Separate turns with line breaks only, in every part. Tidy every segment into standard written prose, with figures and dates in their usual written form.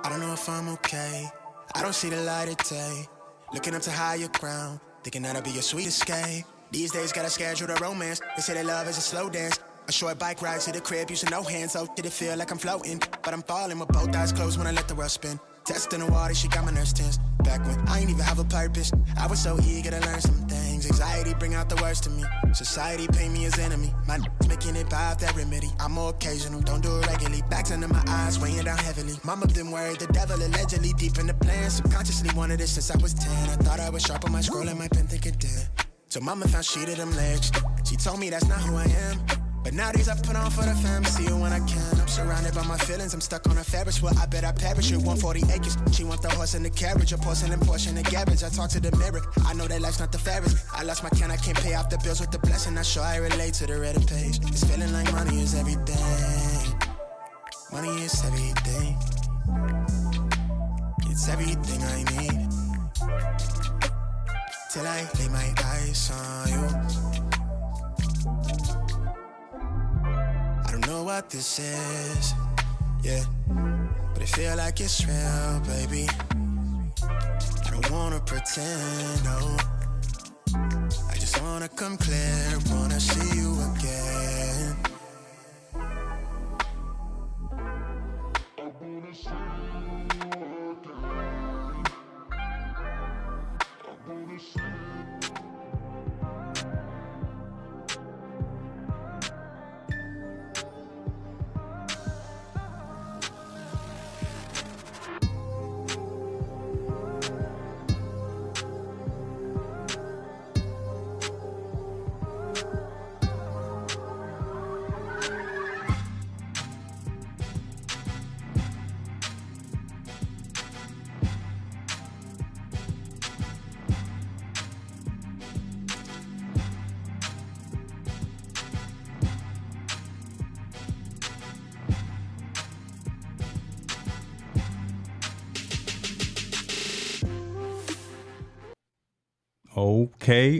I don't know if I'm okay. I don't see the light of day. Looking up to higher ground, thinking that'll be your sweet escape. These days gotta schedule the romance. They say that love is a slow dance. A short bike ride to the crib using no hands. Oh, did it feel like I'm floating? But I'm falling with both eyes closed when I let the world spin. Testing the water, she got my nerves tense. Back when I ain't even have a purpose, I was so eager to learn some things. Anxiety bring out the worst in me. Society paint me as enemy. My making it by that remedy. I'm more occasional, don't do it regularly. Backs under my eyes, weighing down heavily. Mama been worried, the devil allegedly deep in the plan. Subconsciously wanted it since I was 10. I thought I was sharp on my scroll and my pen thinking dead. So mama found she to them legs. She told me that's not who I am. But nowadays I put on for the fam, see you when I can. I'm surrounded by my feelings, I'm stuck on a Ferris wheel. I bet I perish at 140 acres. She want the horse and the carriage, a porcelain portion of garbage. I talk to the mirror, I know that life's not the fairest. I lost my can, I can't pay off the bills with the blessing. I'm sure I relate to the Reddit page. It's feeling like money is everything. Money is everything. It's everything I need. Till I lay my eyes on you. I don't know what this is, yeah, but I feel like it's real, baby. I don't wanna pretend, no. I just wanna come clear, wanna see you again.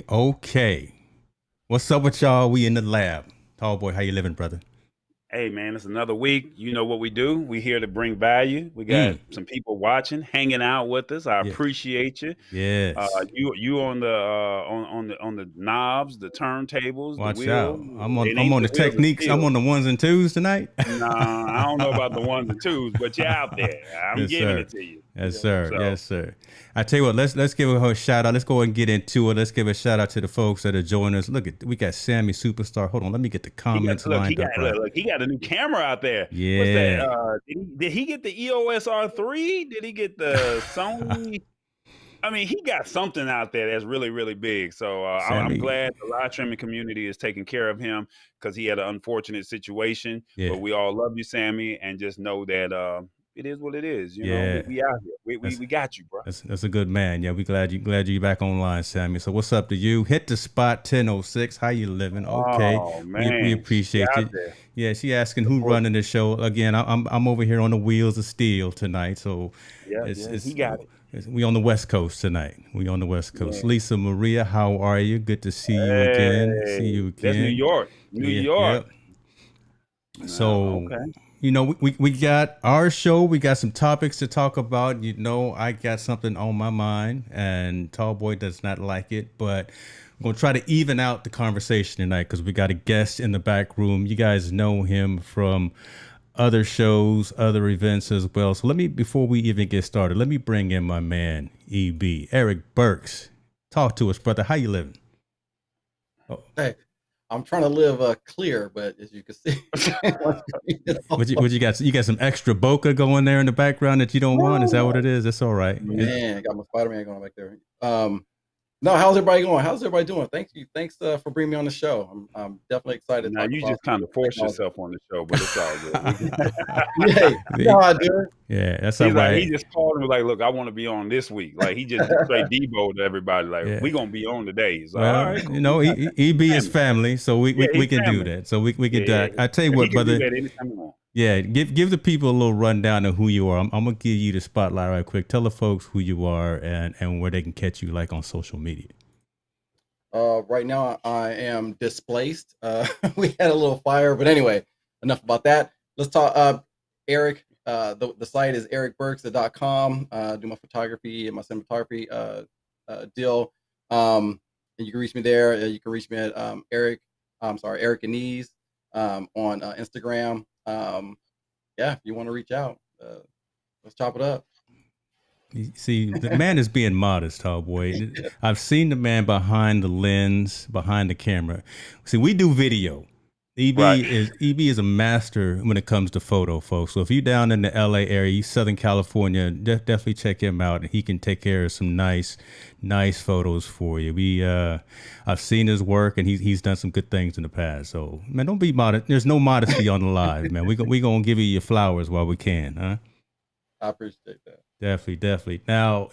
Okay. What's up with y'all? We in the lab. Tall boy, how you living, brother?
Hey man, it's another week. You know what we do. We here to bring value. We got some people watching, hanging out with us. I appreciate you.
Yes.
You on the on the knobs, the turntables,
Watch
the wheel.
out. I'm on the techniques. I'm on the ones and twos tonight.
Nah, I don't know about the ones and twos, but you're out there. I'm giving it to you.
Yes, sir. Yes, sir. I tell you what, let's give a shout out. Let's go ahead and get into it. Let's give a shout out to the folks that are joining us. Look we got Sammy Superstar. Hold on, let me get the comments lined up.
Look, he got a new camera out there.
Yeah.
What's that? Did he get the EOS R3? Did he get the Sony? I mean, he got something out there that's really, really big. So I'm glad the live streaming community is taking care of him because he had an unfortunate situation. Yeah. But we all love you, Sammy, and just know that it is what it is. You know, we out here. We got you, bro.
That's a good man. Yeah, we glad you're back online, Sammy. So what's up to you? Hit the spot 1006. How you living? Okay.
Oh, man.
We appreciate it. Yeah, she asking who running the show. Again, I'm over here on the wheels of steel tonight. So
he got it.
We on the West Coast tonight. We on the West Coast. Yeah. Lisa Maria, how are you? Good to see you again.
That's New York. New York.
Yep. So, you know, we got our show. We got some topics to talk about. You know, I got something on my mind, and Tallboy does not like it, but I'm going to try to even out the conversation tonight because we got a guest in the back room. You guys know him from other shows, other events as well. So before we even get started, let me bring in my man, EB, Eric Burks. Talk to us, brother. How you living?
Oh. Hey, I'm trying to live clear, but as you can see.
What you got? You got some extra bokeh going there in the background that you don't want? Is that what it is? That's all right.
Man, I got my Spider-Man going back there. No, how's everybody going? How's everybody doing? Thanks for bringing me on the show. I'm definitely excited.
Now you just kind of forced yourself on the show, but it's all
good. I do.
Yeah, that's all right.
He just called and was like, "Look, I want to be on this week." Like he just straight Debo to everybody. Like we gonna be on today. He's like, all right, cool.
You know, EB is family, so we can do that. So we can do that. I tell you what, brother. Yeah, give the people a little rundown of who you are. I'm gonna give you the spotlight right quick. Tell the folks who you are and where they can catch you, like on social media.
Right now I am displaced. We had a little fire, but anyway, enough about that. Let's talk. Eric the site is ericburks.com. Do my photography and my cinematography deal. And you can reach me there. You can reach me at Eric Anise on Instagram. Yeah, if you want to reach out, let's chop it up.
See, the man is being modest, tall boy. I've seen the man behind the lens, behind the camera. See, we do video. EB is a master when it comes to photo, folks. So if you're down in the LA area, Southern California, definitely check him out. He can take care of some nice photos for you. I've seen his work, and he's done some good things in the past. So man, don't be modest. There's no modesty on the live, man. We gonna give you your flowers while we can, huh?
I appreciate that.
Definitely. Now,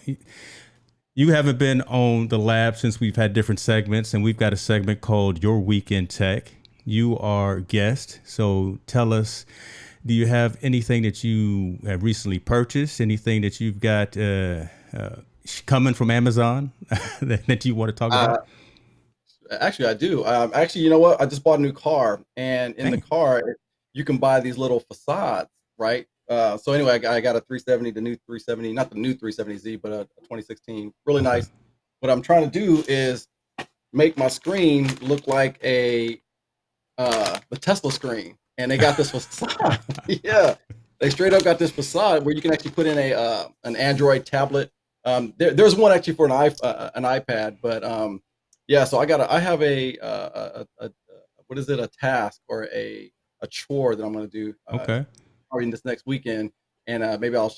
you haven't been on the lab since we've had different segments, and we've got a segment called Your Week in Tech. You are guest, so tell us, do you have anything that you have recently purchased, anything that you've got coming from Amazon that you want to talk about?
Actually, I do. Actually, you know what? I just bought a new car, and in the car, you can buy these little facades, right? So anyway, I got a 370, the new 370, not the new 370Z, but a 2016, really nice. What I'm trying to do is make my screen look like the Tesla screen, and they got this facade. Yeah, they straight up got this facade where you can actually put in an Android tablet. There's one actually for an iPad, but yeah. So I have a what is it? A task or a chore that I'm going to do.
Okay.
Probably this next weekend, and maybe I'll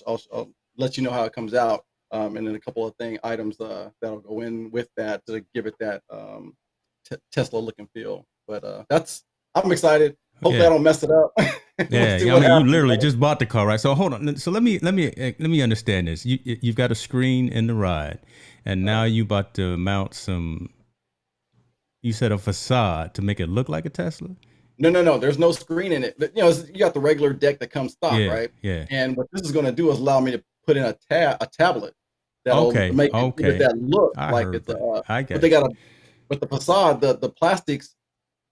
let you know how it comes out, and then a couple of items that'll go in with that to give it that Tesla look and feel. But I'm excited. Hopefully I don't mess it up.
Yeah, I mean, you literally just bought the car, right? So hold on. So let me understand this. You've got a screen in the ride, and now you about to mount some. You said a facade to make it look like a Tesla.
No. There's no screen in it. But, you got the regular deck that comes stock, right?
Yeah.
And what this is going to do is allow me to put in a tablet that'll make it that look like it's but the facade, the plastics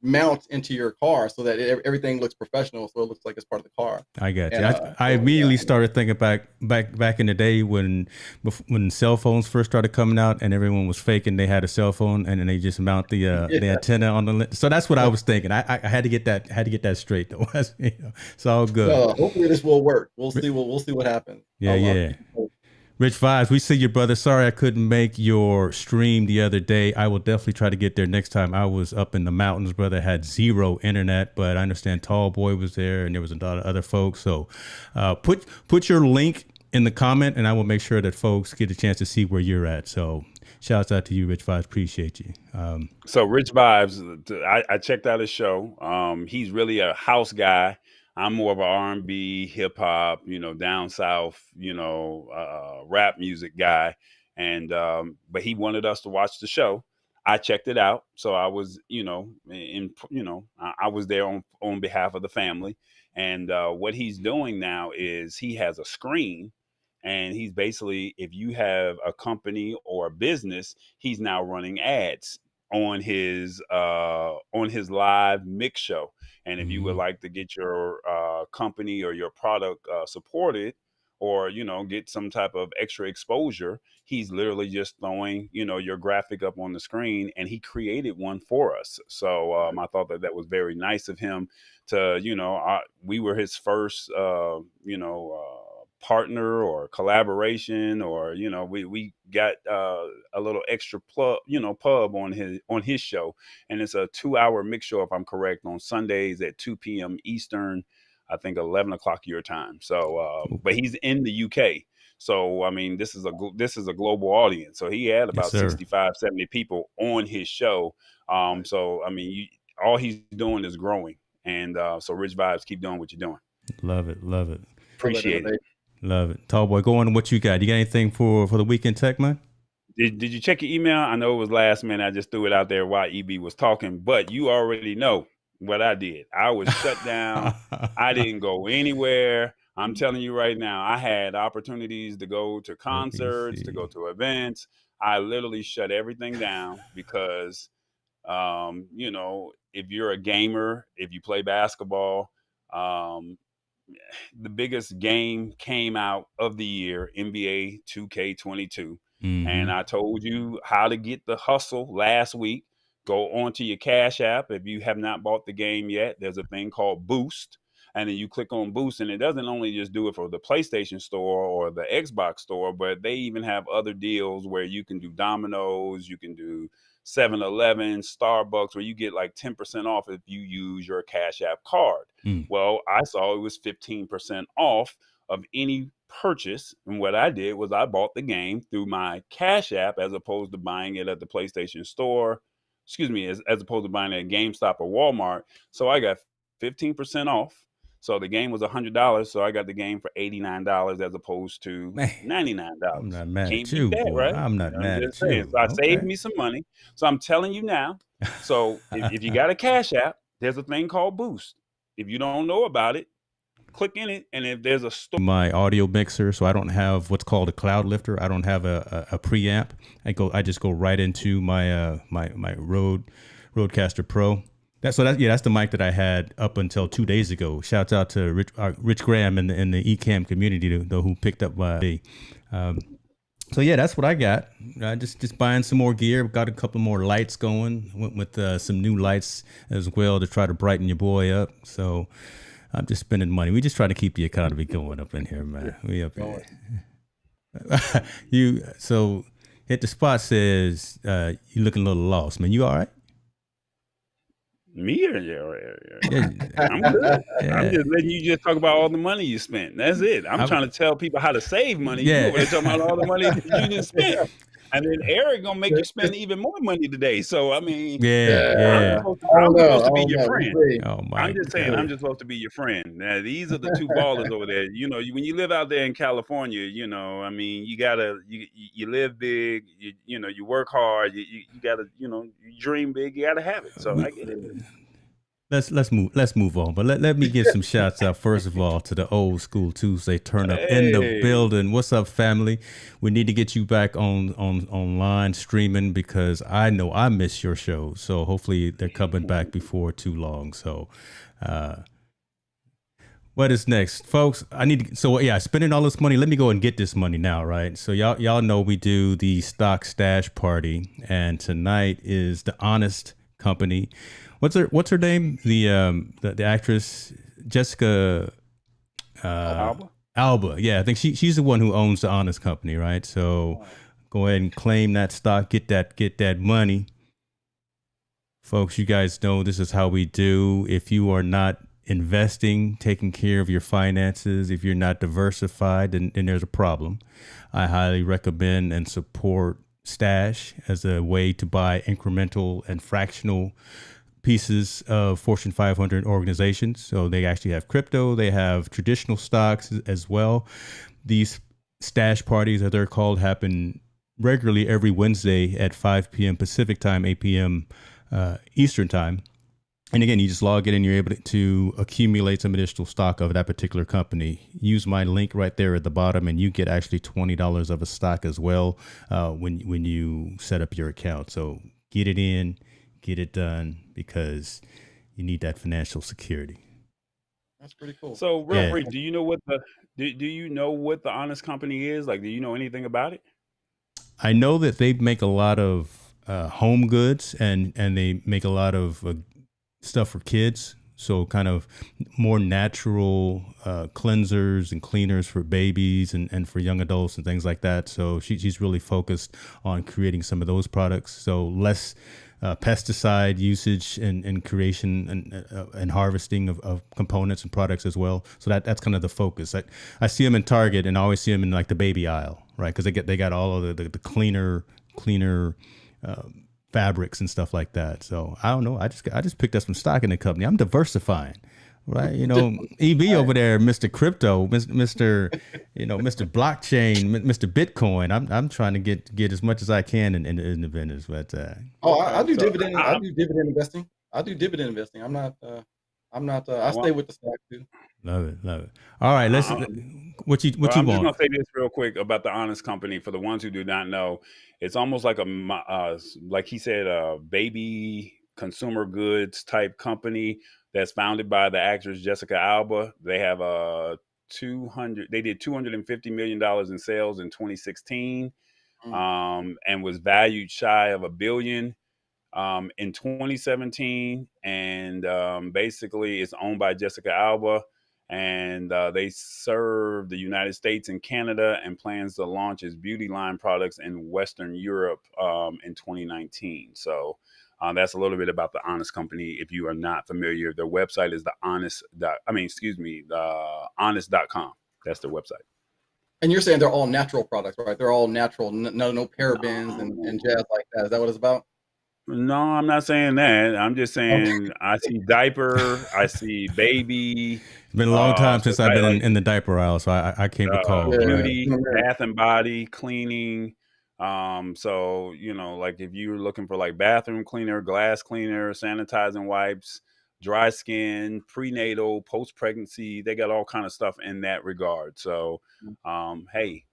mount into your car so that everything looks professional, so it looks like it's part of the car.
I got you. I immediately started thinking back in the day when cell phones first started coming out and everyone was faking they had a cell phone and then they just mount the antenna on the lens. So that's what I was thinking. I had to get that straight though. It's all good.
Hopefully this will work. We'll see what happens.
Yeah. Rich Vibes, we see you, brother. Sorry I couldn't make your stream the other day. I will definitely try to get there next time. I was up in the mountains, brother, had zero internet, but I understand Tall Boy was there and there was a lot of other folks. So put your link in the comment and I will make sure that folks get a chance to see where you're at. So shouts out to you, Rich Vibes. Appreciate you.
So Rich Vibes, I checked out his show. He's really a house guy. I'm more of an R&B, hip hop, down south, rap music guy. And but he wanted us to watch the show. I checked it out. So I was, I was there on behalf of the family. And what he's doing now is he has a screen. And he's basically, if you have a company or a business, he's now running ads on his live mix show. And if you would like to get your company or your product supported or, get some type of extra exposure, he's literally just throwing, your graphic up on the screen, and he created one for us. So I thought that was very nice of him to, we were his first, partner or collaboration, or we got a little extra pub on his show, and it's a 2-hour mix show, if I'm correct, on Sundays at 2 p.m. Eastern, I think 11 o'clock your time. So but he's in the UK, so I mean this is a global audience. So he had about 65, 70 people on his show. So I mean all he's doing is growing, and so Rich Vibes, keep doing what you're doing.
Love it.
Appreciate it.
Love it. Tall Boy, go on to what you got. You got anything for the weekend tech, man?
Did you check your email? I know it was last minute. I just threw it out there while EB was talking, but you already know what I did. I was shut down. I didn't go anywhere. I'm telling you right now, I had opportunities to go to concerts, to go to events. I literally shut everything down because, if you're a gamer, if you play basketball, the biggest game came out of the year, NBA 2K22.
Mm-hmm.
And I told you how to get the hustle last week. Go onto your Cash App. If you have not bought the game yet, there's a thing called Boost. And then you click on Boost, and it doesn't only just do it for the PlayStation Store or the Xbox Store, but they even have other deals where you can do Domino's, you can do 7-Eleven, Starbucks, where you get like 10% off if you use your Cash App card. Well, I saw it was 15% off of any purchase. And what I did was I bought the game through my Cash App as opposed to buying it at the PlayStation Store. Excuse me, as opposed to buying it at GameStop or Walmart. So I got 15% off. So the game was $100, so I got the game for $89 as opposed to $99.
I'm not mad
Can't
at you,
beat that,
boy.
right?
I'm not mad at you.
So I saved me some money. So I'm telling you now. So if you got a Cash App, there's a thing called Boost. If you don't know about it, click in it, and if there's a store,
my audio mixer, so I don't have what's called a cloud lifter. I don't have a preamp. I just go right into my my Rodecaster Pro. That's the mic that I had up until 2 days ago. Shouts out to Rich Graham in the Ecamm community though, who picked up my. So yeah, that's what I got. Just buying some more gear. Got a couple more lights going. Went with some new lights as well to try to brighten your boy up. So I'm just spending money. We just try to keep the economy going up in here, man. We up here. So Hit the Spot says you looking a little lost, man. You all right?
Me or I'm good. Yeah. I'm just letting you just talk about all the money you spent. That's it. I'm trying to tell people how to save money.
Yeah.
You over there talking about all the money that you didn't spend. And then Eric gonna make you spend even more money today. So I mean, I'm supposed to be your friend.
Oh my!
I'm just saying, I'm just supposed to be your friend. Now, these are the two ballers over there. You know, when you live out there in California, you know, I mean, you gotta, you live big. You know, you work hard. You gotta, you know, you dream big. You gotta have it. So I get it.
Let's move on. But let me give some shouts out first of all to the Old School Tuesday turn up in the building. What's up, family? We need to get you back online streaming because I know I miss your show. So hopefully they're coming back before too long. So what is next, folks? Spending all this money. Let me go and get this money now, right? So y'all know we do the stock stash party, and tonight is the Honest Company. What's her name? The actress Jessica Alba. Yeah, I think she's the one who owns the Honest Company, right? So go ahead and claim that stock, get that money. Folks, you guys know this is how we do. If you are not investing, taking care of your finances, if you're not diversified, then there's a problem. I highly recommend and support Stash as a way to buy incremental and fractional pieces of Fortune 500 organizations. So they actually have crypto, they have traditional stocks as well. These stash parties, as they're called, happen regularly every Wednesday at 5 p.m. Pacific time, 8 p.m. Eastern time. And again, you just log in and you're able to accumulate some additional stock of that particular company. Use my link right there at the bottom and you get actually $20 of a stock as well when you set up your account. So get it in, get it done, because you need that financial security.
That's pretty cool.
So real quick, do you know what the Honest Company is? Like, do you know anything about it?
I know that they make a lot of home goods and they make a lot of stuff for kids. So kind of more natural cleansers and cleaners for babies and for young adults and things like that. So she's really focused on creating some of those products. So less pesticide usage and creation and harvesting of components and products as well. So that's kind of the focus. I see them in Target and I always see them in like the baby aisle, right? Because they got all of the cleaner fabrics and stuff like that. So I don't know. I just picked up some stock in the company. I'm diversifying, right? You know, EB over there, Mr. Crypto, Mr. Blockchain, Mr. Bitcoin. I'm trying to get as much as I can in the business. But
I do dividend. I do dividend investing. I'm not. I stay with the stock too.
Love it. All right, let's. What you want?
I'm just gonna say this real quick about the Honest Company for the ones who do not know. It's almost like like he said, a baby consumer goods type company, that's founded by the actress Jessica Alba. They have they did $250 million in sales in 2016, and was valued shy of $1 billion in 2017. And basically it's owned by Jessica Alba, and they serve the United States and Canada, and plans to launch its beauty line products in Western Europe in 2019. So that's a little bit about the Honest Company. If you are not familiar, their website is the honest.com. That's their website.
And you're saying they're all natural products, right? They're all natural, no parabens and jazz like that. Is that what it's about?
No, I'm not saying that. I'm just saying I see diaper, I see baby.
It's been a long time since I've been in the diaper aisle, so I can't recall.
Beauty, bath and body, cleaning. So, like if you're looking for like bathroom cleaner, glass cleaner, sanitizing wipes, dry skin, prenatal, post-pregnancy, they got all kind of stuff in that regard. So, hey,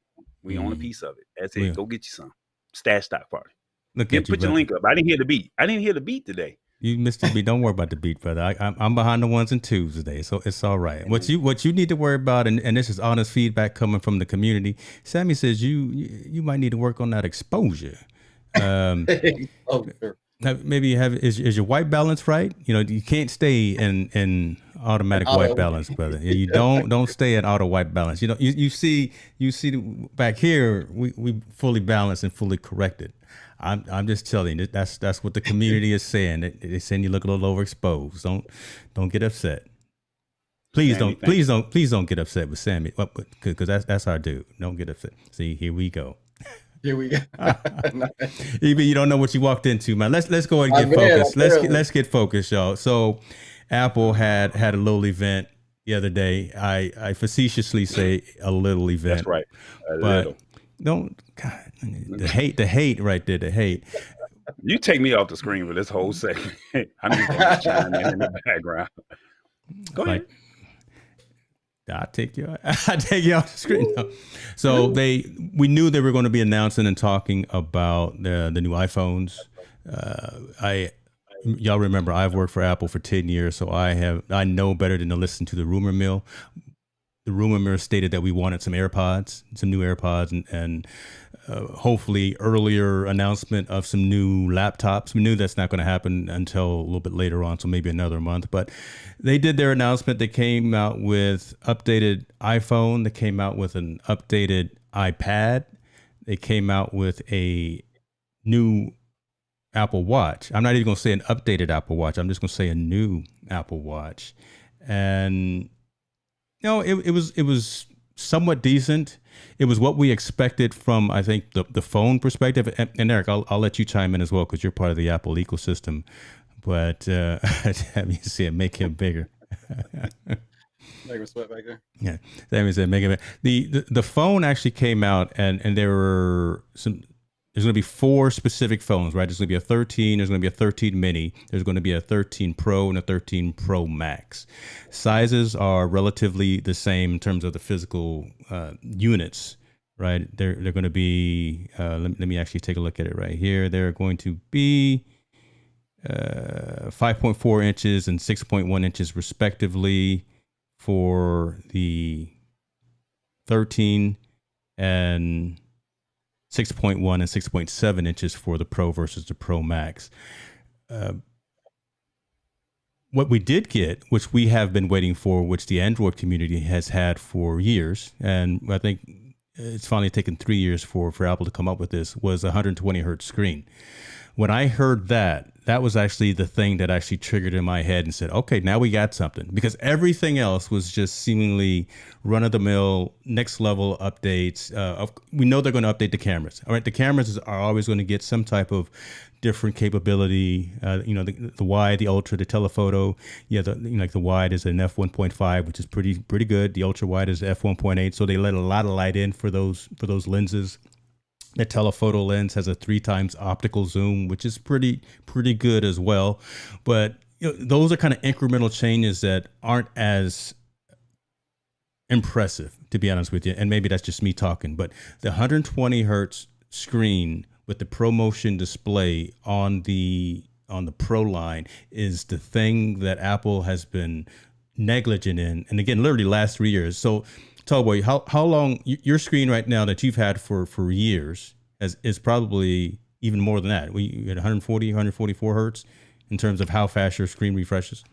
we own a piece of it. That's it. Yeah. Go get you some. Stash stock party.
Look at you,
put your link up. I didn't hear the beat. today.
You missed the beat. Don't worry about the beat, brother. I'm behind the ones and twos today, so it's all right. What you need to worry about, and this is honest feedback coming from the community. Sammy says you might need to work on that exposure.
Sure.
Maybe is your white balance right? You can't stay in automatic white balance, brother. You don't stay in auto white balance. You see back here we fully balanced and fully corrected. I'm just telling you that's what the community is saying. They're saying you look a little overexposed. Don't get upset. Please don't get upset with Sammy, because that's our dude. Don't get upset. See, here we go.
Here we go.
Even you don't know what you walked into, man. Let's go ahead and get focused. Let's get focused, y'all. So Apple had a little event the other day. I facetiously say a little event.
That's right.
But don't, God, the hate right there, the hate.
You take me off the screen for this whole segment. I need to chime in the background. Go ahead.
I take you off the screen. No. So we knew they were going to be announcing and talking about the new iPhones. Y'all remember I've worked for Apple for 10 years, so I know better than to listen to the rumor mill. The rumor mill stated that we wanted some new AirPods, and hopefully earlier announcement of some new laptops. We knew that's not going to happen until a little bit later on, so maybe another month. But they did their announcement. They came out with updated iPhone. They came out with an updated iPad. They came out with a new Apple Watch. I'm not even going to say an updated Apple Watch. I'm just going to say a new Apple Watch. And it was somewhat decent. It was what we expected from, I think, the phone perspective. And Eric, I'll let you chime in as well, because you're part of the Apple ecosystem. But have you see it, make him bigger.
Make him sweat back there.
Yeah, Sammy said make him. The phone actually came out, and there were some. There's going to be 4 specific phones, right? There's going to be a 13, there's going to be a 13 mini, there's going to be a 13 Pro and a 13 Pro Max. Sizes are relatively the same in terms of the physical units, right? They're going to be, let me actually take a look at it right here. They're going to be 5.4 inches and 6.1 inches respectively for the 13, and 6.1 and 6.7 inches for the Pro versus the Pro Max. What we did get, which we have been waiting for, which the Android community has had for years, and I think it's finally taken 3 years for Apple to come up with this, was a 120 hertz screen. When I heard that was actually the thing that actually triggered in my head and said, okay, now we got something, because everything else was just seemingly run of the mill, next level updates. We know they're going to update the cameras. All right. The cameras are always going to get some type of different capability. The wide, the ultra, the telephoto. Yeah. Like the wide is an f1.5, which is pretty good. The ultra wide is f1.8. So they let a lot of light in for those lenses. The telephoto lens has a 3 times optical zoom, which is pretty good as well. But those are kind of incremental changes that aren't as impressive, to be honest with you. And maybe that's just me talking. But the 120 hertz screen with the ProMotion display on the on the Pro line is the thing that Apple has been negligent in, and again, literally last 3 years. So, Tallboy, how long your screen right now that you've had for years is probably even more than that. We at 140, 144 hertz in terms of how fast your screen refreshes.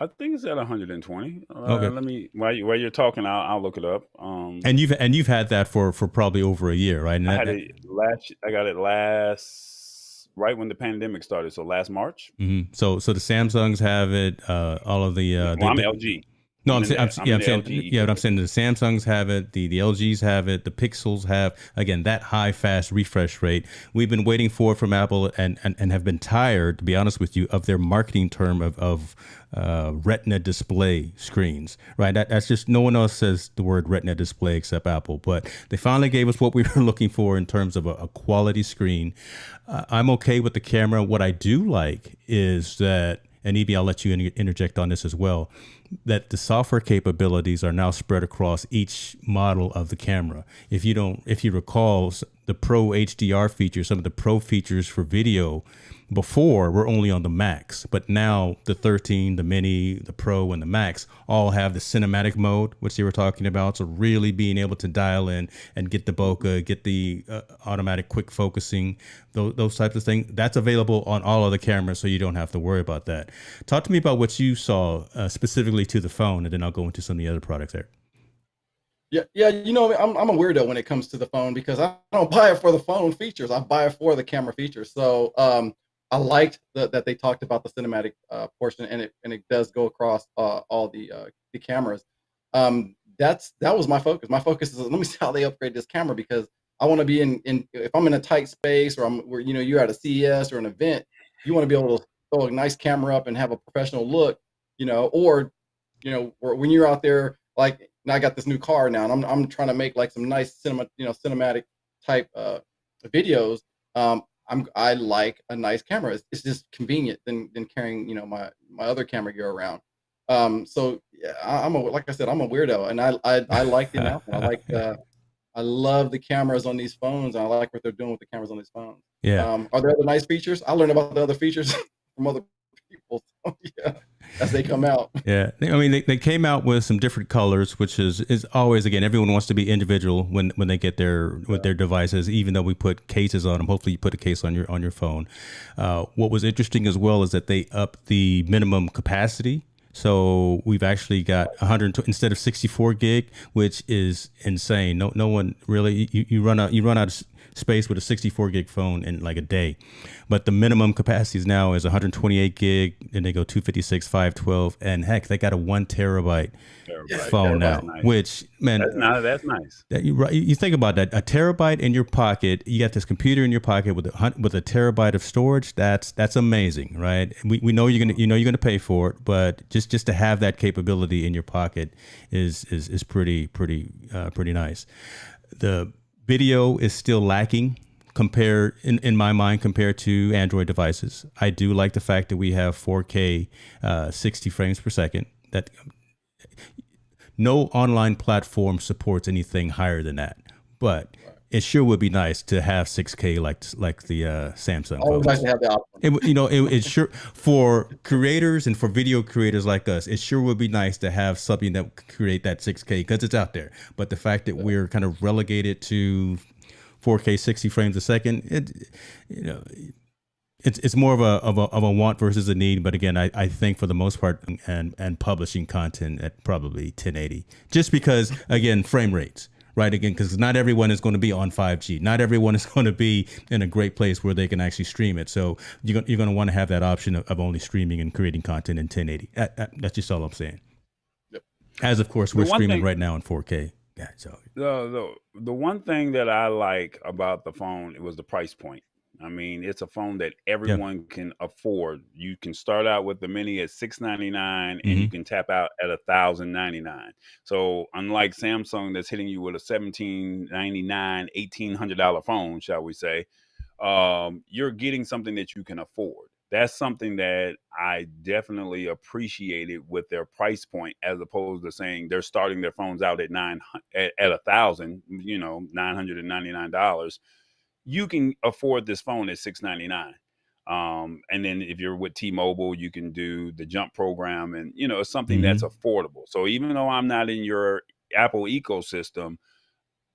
I think it's at 120.
Okay.
Let me while you're talking, I'll look it up.
And you've had that for probably over a year, right? And
I got it last right when the pandemic started, so last March.
Mm-hmm. So the Samsungs have it. All of the
I'm LG.
No, I'm saying the Samsungs have it, the LGs have it, the Pixels have, again, that high, fast refresh rate. We've been waiting for it from Apple and have been tired, to be honest with you, of their marketing term of Retina display screens, right? That's just, no one else says the word Retina display except Apple, but they finally gave us what we were looking for in terms of a quality screen. I'm okay with the camera. What I do like is that, and Evie, I'll let you interject on this as well, that the software capabilities are now spread across each model of the camera. If you recall, the Pro HDR features, some of the Pro features for video before were only on the Max, but now the 13, the Mini, the Pro, and the Max all have the cinematic mode, which they were talking about. So really being able to dial in and get the bokeh, get the automatic quick focusing, those types of things. That's available on all of the cameras, so you don't have to worry about that. Talk to me about what you saw specifically to the phone, and then I'll go into some of the other products there.
Yeah. You know, I'm a weirdo when it comes to the phone because I don't buy it for the phone features. I buy it for the camera features. So I liked that they talked about the cinematic portion, and it does go across all the cameras. That was my focus. My focus is, let me see how they upgrade this camera, because I want to be in if I'm in a tight space, or you're at a CES or an event, you want to be able to throw a nice camera up and have a professional look, or when you're out there, like now I got this new car now, and I'm trying to make like some nice cinematic type videos. I like a nice camera. It's just convenient than carrying my other camera gear around. So yeah, like I said, I'm a weirdo, and I like the announcement. I love the cameras on these phones, and I like what they're doing with the cameras on these phones.
Yeah.
Are there other nice features? I learned about the other features from other people. So, yeah, as they come out.
Yeah. I mean, they came out with some different colors, which is always, again, everyone wants to be individual when they get their devices, even though we put cases on them. Hopefully you put a case on your phone. What was interesting as well is that they upped the minimum capacity. So we've actually got 100 instead of 64 gig, which is insane. No one really, you run out of space with a 64 gig phone in like a day. But the minimum capacity now is 128 gig, and they go 256, 512, and heck, they got a 1 terabyte phone now, nice. Which, man,
that's nice.
You think about that, a terabyte in your pocket, you got this computer in your pocket with a terabyte of storage. That's amazing, right? We know you're gonna pay for it, but just to have that capability in your pocket is pretty nice. The video is still lacking in my mind compared to Android devices. I do like the fact that we have 4K 60 frames per second. That no online platform supports anything higher than that, but it sure would be nice to have 6K like the Samsung.
Always nice to have the option.
It's sure for creators and for video creators like us, it sure would be nice to have something that could create that 6K, because it's out there. But the fact that we're kind of relegated to 4K 60 frames a second, it's more of a want versus a need. But again, I think for the most part, and publishing content at probably 1080, just because, again, frame rates. Right, again, because not everyone is going to be on 5G. Not everyone is going to be in a great place where they can actually stream it. So you're going to want to have that option of only streaming and creating content in 1080. That's just all I'm saying. Yep. As of course we're streaming right now in 4K. Yeah. So
the one thing that I like about the phone, it was the price point. I mean, it's a phone that everyone can afford. You can start out with the Mini at $699, and you can tap out at $1,099. So unlike Samsung that's hitting you with a $1,799, $1,800 phone, shall we say, you're getting something that you can afford. That's something that I definitely appreciated with their price point, as opposed to saying they're starting their phones out at $1,000, $999. You can afford this phone at $699. And then if you're with T-Mobile, you can do the Jump program, and it's something that's affordable. So even though I'm not in your Apple ecosystem,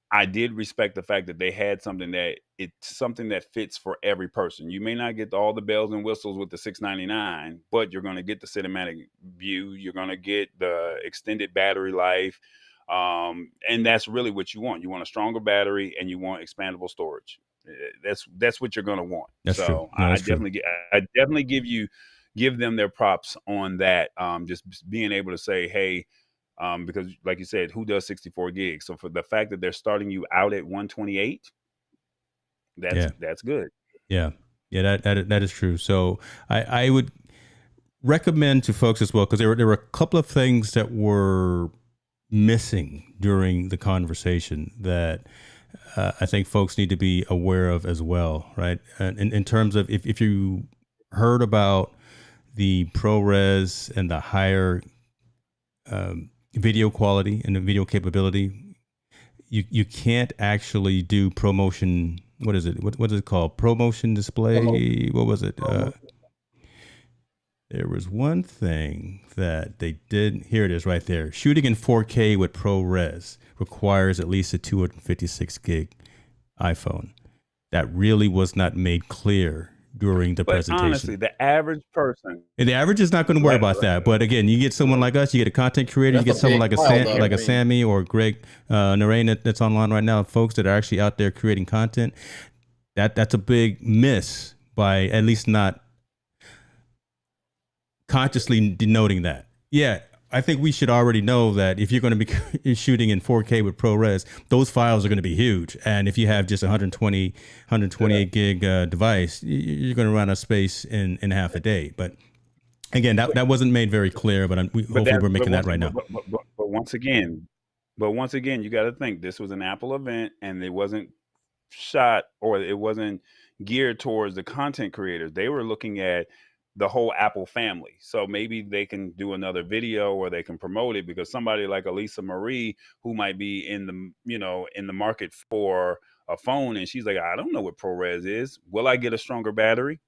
I did respect the fact that they had something that fits for every person. You may not get all the bells and whistles with the $699, but you're going to get the cinematic view. You're going to get the extended battery life. And that's really what you want. You want a stronger battery and you want expandable storage. That's what you're going to want.
That's true. No,
I definitely give them their props on that. Just being able to say, hey, because like you said, who does 64 gigs? So for the fact that they're starting you out at 128, that's good.
Yeah. That is true. So I would recommend to folks as well, because there were a couple of things that were missing during the conversation that I think folks need to be aware of as well, right? And in terms of if you heard about the ProRes and the higher video quality and the video capability, you can't actually do ProMotion. What is it? What is it called? ProMotion display. What was it? There was one thing that they did. Here it is right there. Shooting in 4K with ProRes requires at least a 256 gig iPhone. That really was not made clear during the presentation.
Honestly, the average person,
and the average is not going to worry about that. But again, you get someone like us, you get a content creator, you get someone like a Sammy or Greg Narain that's online right now, folks that are actually out there creating content. That's a big miss by at least not consciously denoting that. Yeah, I think we should already know that if you're going to be shooting in 4K with ProRes, those files are going to be huge. And if you have just 128 gig device, you're going to run out of space in half a day. But again, that wasn't made very clear, but hopefully we're making that right now.
But once again, you got to think this was an Apple event, and it wasn't shot, or it wasn't geared towards the content creators. They were looking at the whole Apple family. So maybe they can do another video, or they can promote it, because somebody like Elisa Marie, who might be in the market for a phone, and she's like, I don't know what ProRes is. Will I get a stronger battery?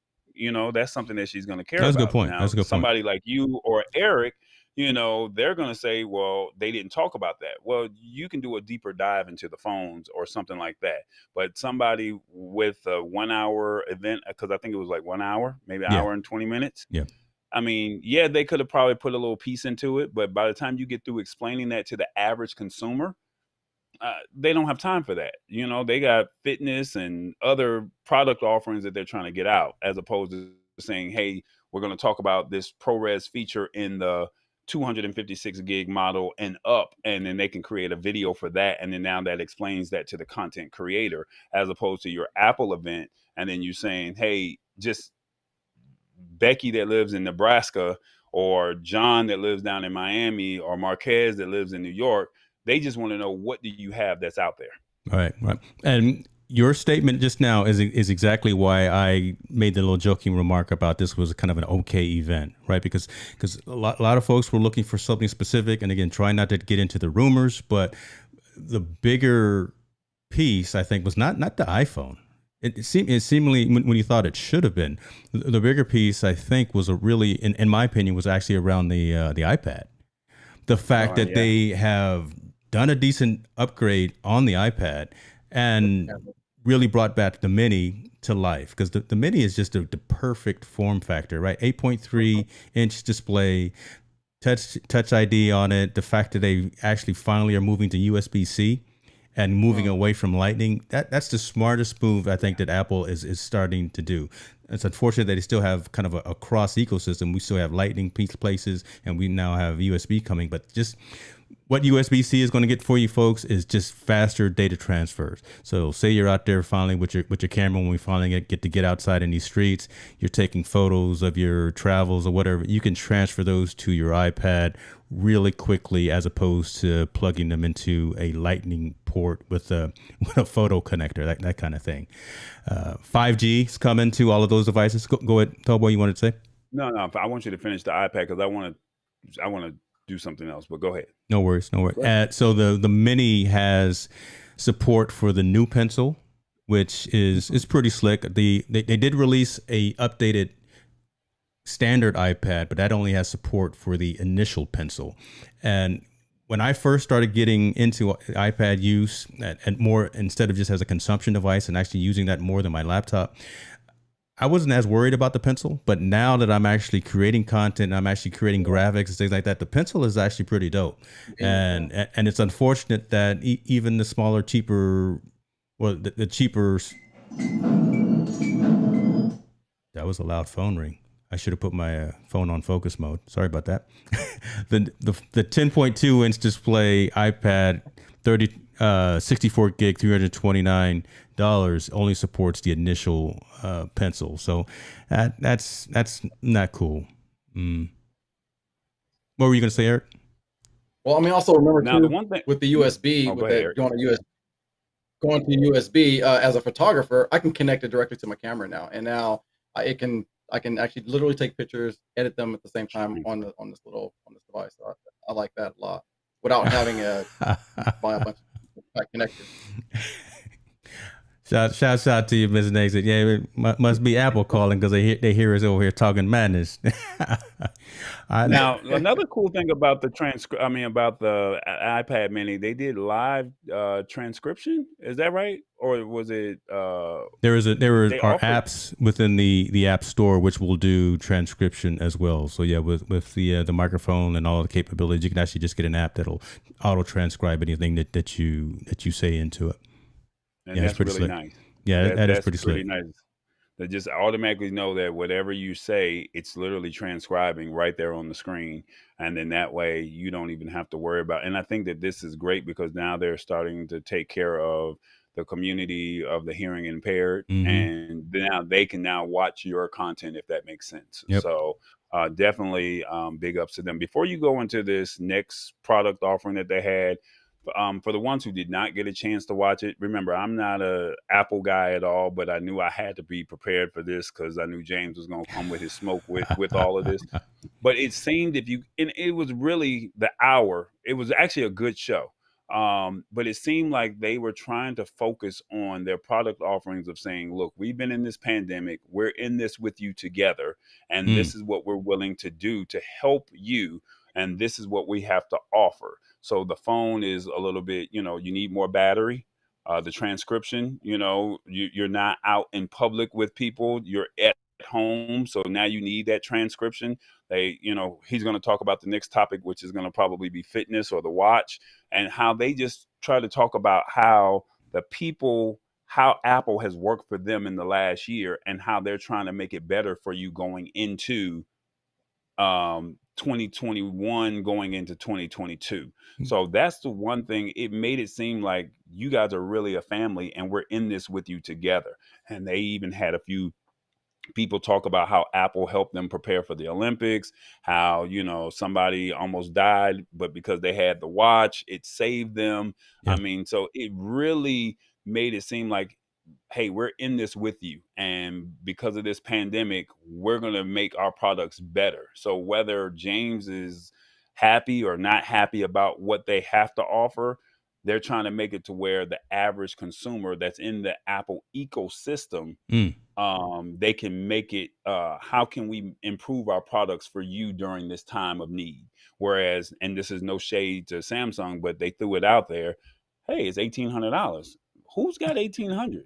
That's something that she's going to care about.
That's a good point.
Now,
that's a good
somebody
point.
like you or Eric, they're going to say, well, they didn't talk about that. Well, you can do a deeper dive into the phones or something like that. But somebody with a 1 hour event, because I think it was like 1 hour, maybe an hour and 20 minutes.
Yeah.
I mean, yeah, they could have probably put a little piece into it, but by the time you get through explaining that to the average consumer, they don't have time for that. They got fitness and other product offerings that they're trying to get out, as opposed to saying, hey, we're going to talk about this ProRes feature in the 256 gig model and up, and then they can create a video for that, and then now that explains that to the content creator, as opposed to your Apple event, and then you saying, hey, just Becky that lives in Nebraska, or John that lives down in Miami, or Marquez that lives in New York, they just want to know, what do you have that's out there?
Right. And your statement just now is exactly why I made the little joking remark about this was kind of an okay event, right? Because a lot of folks were looking for something specific, and again, trying not to get into the rumors, but the bigger piece, I think, was not the iPhone. It seemingly, when you thought it should have been, the bigger piece, I think, was in my opinion, was actually around the iPad. The fact that they have done a decent upgrade on the iPad and really brought back the Mini to life, because the Mini is just the perfect form factor, right? 8.3 inch display, touch ID on it. The fact that they actually finally are moving to USB-C and moving away from Lightning, that's the smartest move I think that Apple is starting to do. It's unfortunate that they still have kind of a cross ecosystem. We still have Lightning places, and we now have USB coming, but just what USB-C is going to get for you folks is just faster data transfers. So say you're out there finally with your camera, when we finally get to get outside in these streets, you're taking photos of your travels or whatever, you can transfer those to your iPad really quickly, as opposed to plugging them into a Lightning port with a photo connector, that kind of thing. 5G is coming to all of those devices. Go ahead, Tallboy, you wanted to say?
No, I want you to finish the iPad, because I want to do something else, but go ahead.
No worries. So the Mini has support for the new pencil, which is pretty slick. They did release a updated standard iPad, but that only has support for the initial pencil. And when I first started getting into iPad use and more, instead of just as a consumption device and actually using that more than my laptop, I wasn't as worried about the pencil. But now that I'm actually creating content, I'm actually creating graphics and things like that, the pencil is actually pretty dope. And it's unfortunate that even the smaller, cheaper, well, the cheaper. That was a loud phone ring. I should have put my phone on focus mode. Sorry about that. The 10.2 inch display iPad 64 gig, $329 only supports the initial pencil. So that's not cool. What were you going to say, Eric?
Well, I mean, also remember
now,
too,
the one thing
with the USB, going to USB as a photographer, I can connect it directly to my camera now, and now I can actually literally take pictures, edit them at the same time on this device. So I like that a lot without having to buy a bunch of connectors.
Shouts out to you, Ms. Nixon. Yeah, it must be Apple calling because they hear us over here talking madness.
Now, another cool thing about the about the iPad Mini, they did live transcription. Is that right, or was it? There
are apps within the App Store which will do transcription as well. So yeah, with the microphone and all the capabilities, you can actually just get an app that'll auto transcribe anything that you say into it.
And yeah, that's really slick. Nice.
Yeah, that's pretty slick.
Nice. They just automatically know that whatever you say, it's literally transcribing right there on the screen. And then that way you don't even have to worry about. And I think that this is great because now they're starting to take care of the community of the hearing impaired. Mm-hmm. And now they can now watch your content, if that makes sense. Yep. So definitely big ups to them. Before you go into this next product offering that they had, for the ones who did not get a chance to watch it, remember, I'm not a Apple guy at all, but I knew I had to be prepared for this because I knew James was going to come with his smoke with all of this. But it seemed and it was really the hour. It was actually a good show. But it seemed like they were trying to focus on their product offerings of saying, look, we've been in this pandemic. We're in this with you together. And this is what we're willing to do to help you. And this is what we have to offer. So the phone is a little bit, you need more battery. The transcription, you're not out in public with people. You're at home. So now you need that transcription. He's going to talk about the next topic, which is going to probably be fitness or the watch, and how they just try to talk about how Apple has worked for them in the last year and how they're trying to make it better for you going into 2021 going into 2022. So that's the one thing. It made it seem like you guys are really a family and we're in this with you together. And they even had a few people talk about how Apple helped them prepare for the Olympics, how, somebody almost died, but because they had the watch, it saved them. Yeah. I mean, so it really made it seem like, hey, we're in this with you. And because of this pandemic, we're going to make our products better. So whether James is happy or not happy about what they have to offer, they're trying to make it to where the average consumer that's in the Apple ecosystem, they can make it, how can we improve our products for you during this time of need? Whereas, and this is no shade to Samsung, but they threw it out there. Hey, it's $1,800. Who's got $1,800?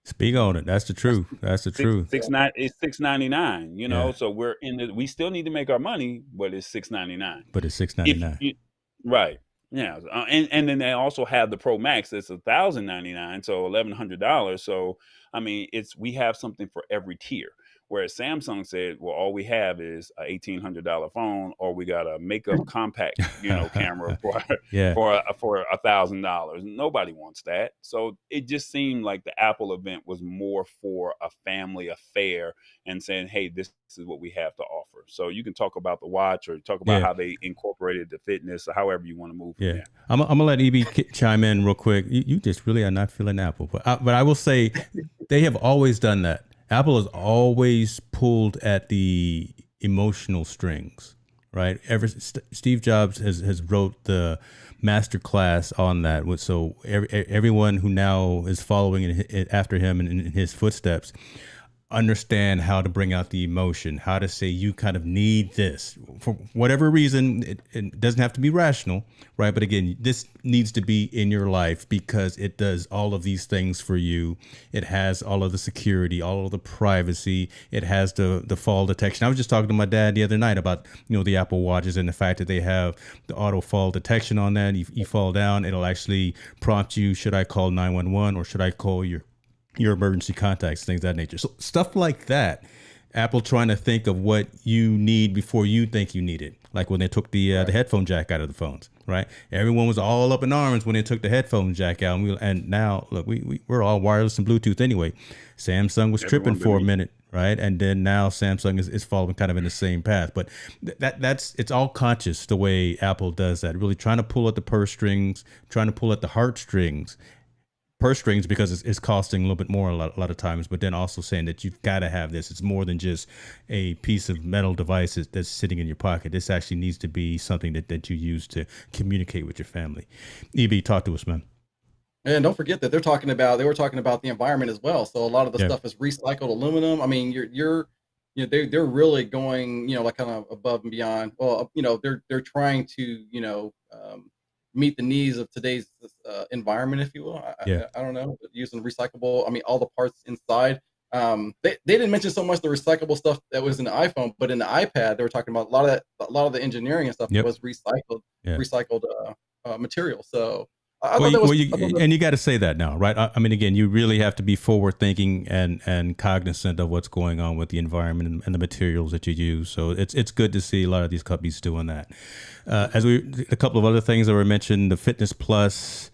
Speak on it. That's the truth. That's the truth.
It's $699. So we're we still need to make our money, but it's $699.
But it's $699.
Right. Yeah. And then they also have the Pro Max that's $1,099, so $1,100. So I mean, we have something for every tier. Whereas Samsung said, well, all we have is a $1,800 phone, or we got a makeup compact, camera for $1,000. Nobody wants that. So it just seemed like the Apple event was more for a family affair and saying, hey, this is what we have to offer. So you can talk about the watch or talk about how they incorporated the fitness or however you want to move.
Yeah. I'm going to let EB chime in real quick. You just really are not feeling Apple. But I will say they have always done that. Apple has always pulled at the emotional strings, right? Steve Jobs has wrote the master class on that. So everyone who now is following after him in his footsteps understand how to bring out the emotion, how to say you kind of need this for whatever reason. It doesn't have to be rational, right? But again, this needs to be in your life because it does all of these things for you. It has all of the security, all of the privacy. It has the fall detection. I was just talking to my dad the other night about, the Apple Watches and the fact that they have the auto fall detection on that. You fall down, it'll actually prompt you, should I call 911 or should I call your emergency contacts, things of that nature. So stuff like that, Apple trying to think of what you need before you think you need it. Like when they took the headphone jack out of the phones, right? Everyone was all up in arms when they took the headphone jack out. And now, look, we're all wireless and Bluetooth anyway. Samsung was tripping for a minute, right? And then now Samsung is following kind of in the same path. But it's all conscious the way Apple does that, really trying to pull at the purse strings, trying to pull at the heartstrings. Purse strings because it's costing a little bit more a lot of times, but then also saying that you've got to have this. It's more than just a piece of metal device that's sitting in your pocket. This actually needs to be something that you use to communicate with your family. EB, talk to us, man.
And don't forget that they were talking about the environment as well. So a lot of the stuff is recycled aluminum. I mean, they're really going, like kind of above and beyond. Well, they're trying to, meet the needs of today's environment, if you will. I don't know, using recyclable. I mean, all the parts inside. They didn't mention so much the recyclable stuff that was in the iPhone, but in the iPad, they were talking about a lot of the engineering and stuff that was recycled material. So.
You got to say that now, right? I mean, again, you really have to be forward thinking and cognizant of what's going on with the environment and the materials that you use. So it's good to see a lot of these companies doing that. A couple of other things that were mentioned, the Fitness Plus.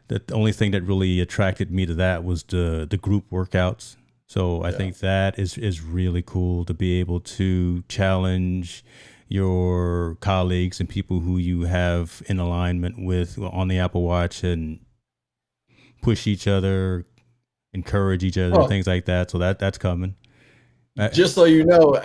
The only thing that really attracted me to that was the group workouts. So I think that is really cool to be able to challenge your colleagues and people who you have in alignment with on the Apple Watch and push each other, encourage each other, things like that. So that's coming.
Just so you know,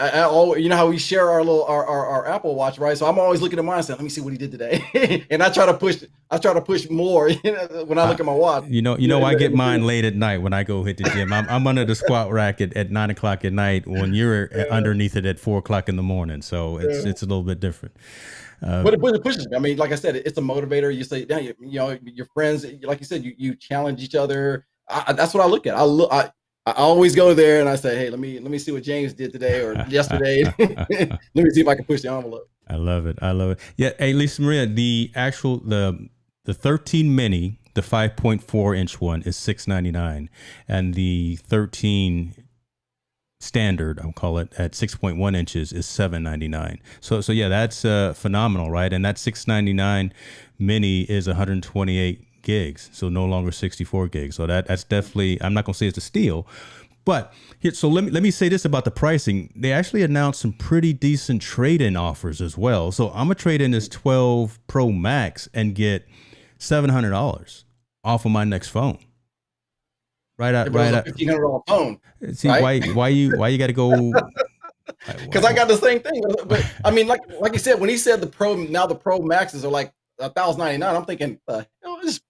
you know how we share our Apple Watch, right? So I'm always looking at mine and saying, let me see what he did today. And I try to push more when I look at my watch.
I get mine late at night when I go hit the gym. I'm under the squat rack at 9 o'clock at night when you're underneath it at 4 o'clock in the morning. So it's a little bit different.
But it pushes me. I mean, like I said, it's a motivator. You say, your friends, like you said, you challenge each other. That's what I look at. I always go there and I say, hey, let me see what James did today or yesterday. Let me see if I can push the envelope.
I love it. Yeah. Hey, Lisa Maria, the 13 mini, the 5.4 inch one is $699, and the 13 standard, I'll call it, at 6.1 inches is $799. So yeah, that's phenomenal, right? And that $699 mini is 128 gigs, so no longer 64 gigs. So that's definitely, I'm not gonna say it's a steal, but here, so let me say this about the pricing. They actually announced some pretty decent trade-in offers as well. So I'm gonna trade in this 12 Pro Max and get $700 off of my next phone. Right at
$1,500 phone.
See, right? why you got to go?
Because I got the same thing. But I mean, like you said, when he said the Pro Maxes are like $1,099, I'm thinking, just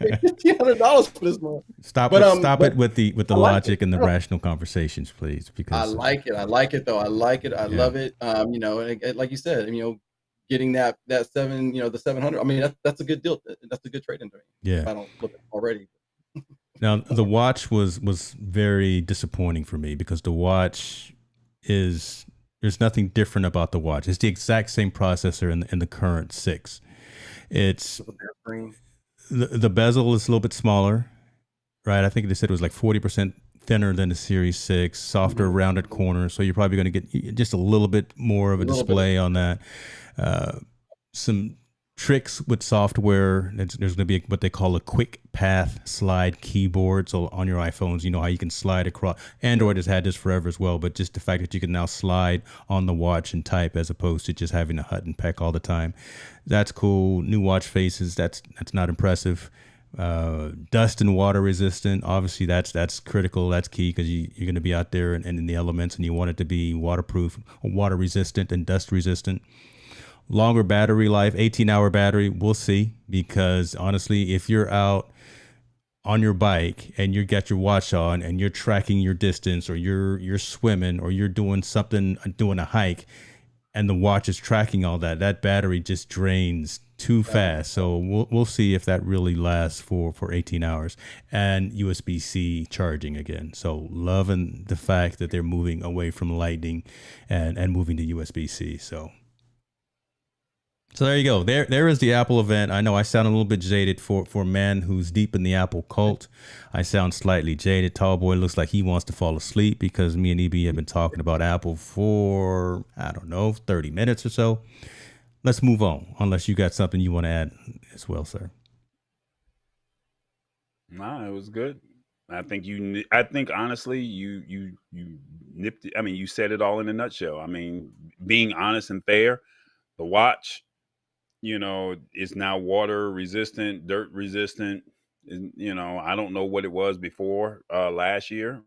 $1,500 for this month.
Stop it with the logic and the rational conversations, please. Because
I like it though. I like it. I love it. Like you said, getting that the 700. I mean, that's a good deal. That's a good trade in.
Yeah.
If I don't look already.
Now the watch was very disappointing for me because the watch there's nothing different about the watch. It's the exact same processor in the current 6. It's the bezel is a little bit smaller, right? I think they said it was like 40% thinner than the Series 6, softer rounded corners. So you're probably going to get just a little bit more of a display on that. Some tricks with software. There's going to be what they call a quick path slide keyboard. So on your iPhones, you know how you can slide across. Android has had this forever as well, but just the fact that you can now slide on the watch and type as opposed to just having a hut and peck all the time. That's cool. New watch faces. That's not impressive. Dust and water resistant. Obviously, that's critical. That's key because you're going to be out there and in the elements, and you want it to be waterproof, water resistant, and dust resistant. Longer battery life, 18-hour battery. We'll see, because honestly, if you're out on your bike and you got your watch on and you're tracking your distance, or you're swimming, or you're doing something, doing a hike, and the watch is tracking all that, that battery just drains too fast. So we'll see if that really lasts for 18 hours. And USB-C charging again. So loving the fact that they're moving away from Lightning and moving to USB-C. So there you go. There is the Apple event. I know I sound a little bit jaded for a man who's deep in the Apple cult. I sound slightly jaded. Tall boy looks like he wants to fall asleep because me and EB have been talking about Apple for, I don't know, 30 minutes or so. Let's move on, unless you got something you want to add as well, sir.
Nah, it was good. I think honestly, you nipped it. I mean, you said it all in a nutshell. I mean, being honest and fair, the watch, is now water resistant, dirt resistant. I don't know what it was before last year,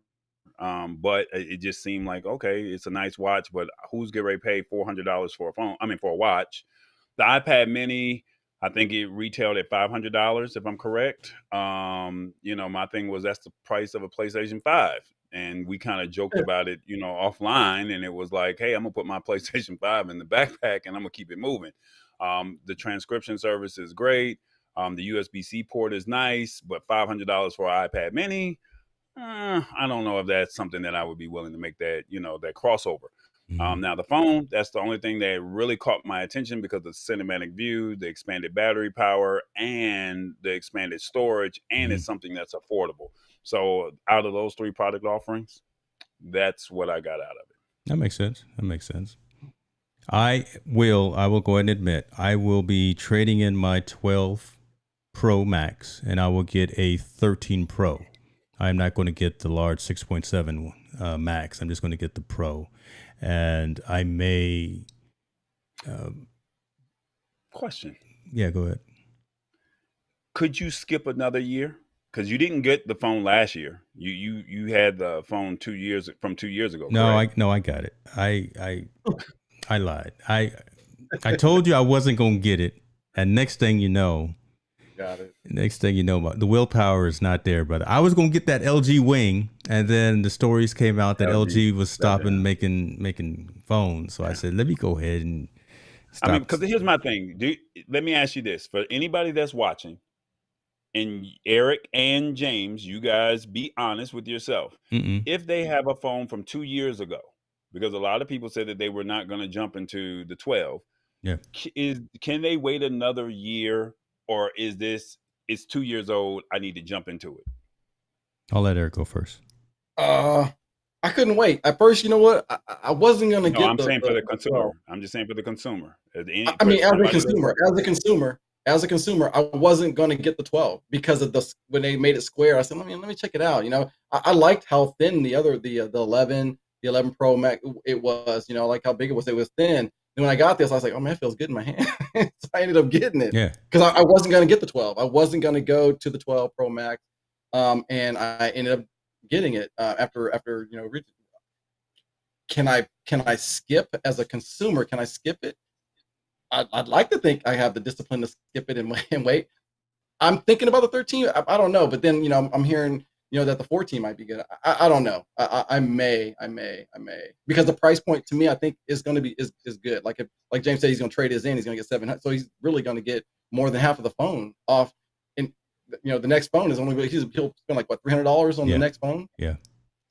but it just seemed like, okay, it's a nice watch, but who's getting ready to pay $400 for a phone? I mean, for a watch. The iPad Mini, I think it retailed at $500, if I'm correct. My thing was, that's the price of a PlayStation 5. And we kind of joked about it, offline. And it was like, hey, I'm going to put my PlayStation 5 in the backpack and I'm going to keep it moving. The transcription service is great. The USB-C port is nice, but $500 for an iPad Mini, I don't know if that's something that I would be willing to make that, that crossover. Now the phone, that's the only thing that really caught my attention because of the cinematic view, the expanded battery power, and the expanded storage, and it's something that's affordable. So out of those three product offerings, that's what I got out of it.
That makes sense. I will go ahead and admit, I will be trading in my 12 Pro Max and I will get a 13 Pro. I'm not going to get the large 6.7 Max. I'm just going to get the Pro. And I may...
Question.
Yeah, go ahead.
Could you skip another year? Because you didn't get the phone last year. You had the phone 2 years ago.
No, I got it. I lied. I told you I wasn't going to get it. And next thing you know...
Got it.
Next thing you know, the willpower is not there, brother. I was gonna get that LG Wing, and then the stories came out that LG was stopping making phones. So I said, let me go ahead and stop.
I mean, because here's my thing. Let me ask you this: for anybody that's watching, and Eric and James, you guys be honest with yourself. If they have a phone from 2 years ago, because a lot of people said that they were not going to jump into the 12.
Yeah.
Can they wait another year? Or is this, it's 2 years old, I need to jump into it?
I'll let Eric go first.
I couldn't wait. At first, you know what? I wasn't going to get
I'm saying for the consumer. I'm just saying for the consumer.
I mean, as a consumer, I wasn't going to get the 12 because of when they made it square. I said, let me check it out. I liked how thin the 11 Pro Max, it was, I like how big it was. It was thin. And when I got this, I was like, oh man, it feels good in my hand. So I ended up getting it.
Yeah.
Because I wasn't going to get the 12. I wasn't going to go to the 12 Pro Max. And I ended up getting it after can I skip as a consumer? Can I skip it? I'd like to think I have the discipline to skip it and wait. I'm thinking about the 13. I don't know. But then, I'm hearing, that the 14 might be good. I don't know. I may, because the price point to me, I think is going to be is good. Like James said, he's going to trade his in. He's going to get 700. So he's really going to get more than half of the phone off. And the next phone is only he'll spend like what, $300 on the next phone.
Yeah.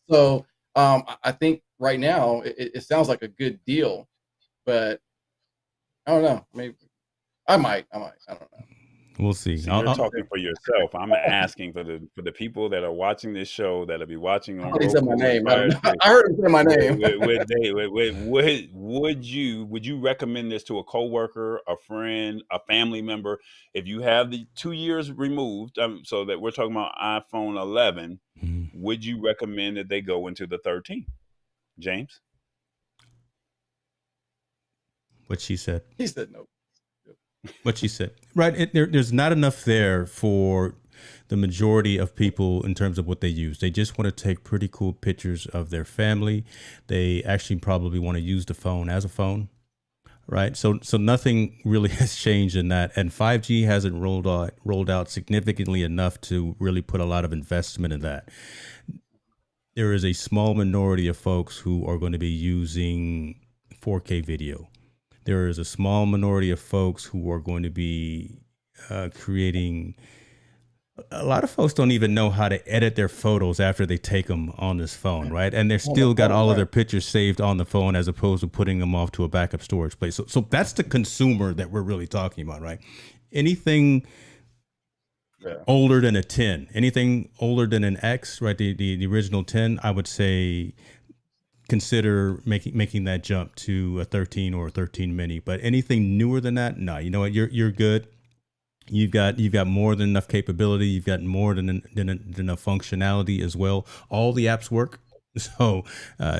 So I think right now it sounds like a good deal, but I don't know. Maybe I might. I don't know.
We'll see.
So you're talking for yourself. I'm asking for the people that are watching this show, that'll be watching on.
He said my name. I heard him say my name.
Would you recommend this to a coworker, a friend, a family member? If you have the 2 years removed, so that we're talking about iPhone 11, would you recommend that they go into the 13? James?
What she said.
He said no.
What she said. Right. There's not enough there for the majority of people in terms of what they use. They just want to take pretty cool pictures of their family. They actually probably want to use the phone as a phone, right? So nothing really has changed in that. And 5G hasn't rolled out significantly enough to really put a lot of investment in that. There is a small minority of folks who are going to be using 4K video. There is a small minority of folks who are going to be creating. A lot of folks don't even know how to edit their photos after they take them on this phone, right? And they're still got all of their pictures saved on the phone as opposed to putting them off to a backup storage place. So that's the consumer that we're really talking about, right? Anything older than a 10, anything older than an X, right? The original 10, I would say consider making that jump to a 13 or a 13 mini. But anything newer than that, no, you know what? You're good. You've got more than enough capability. You've got more than enough functionality as well. All the apps work. So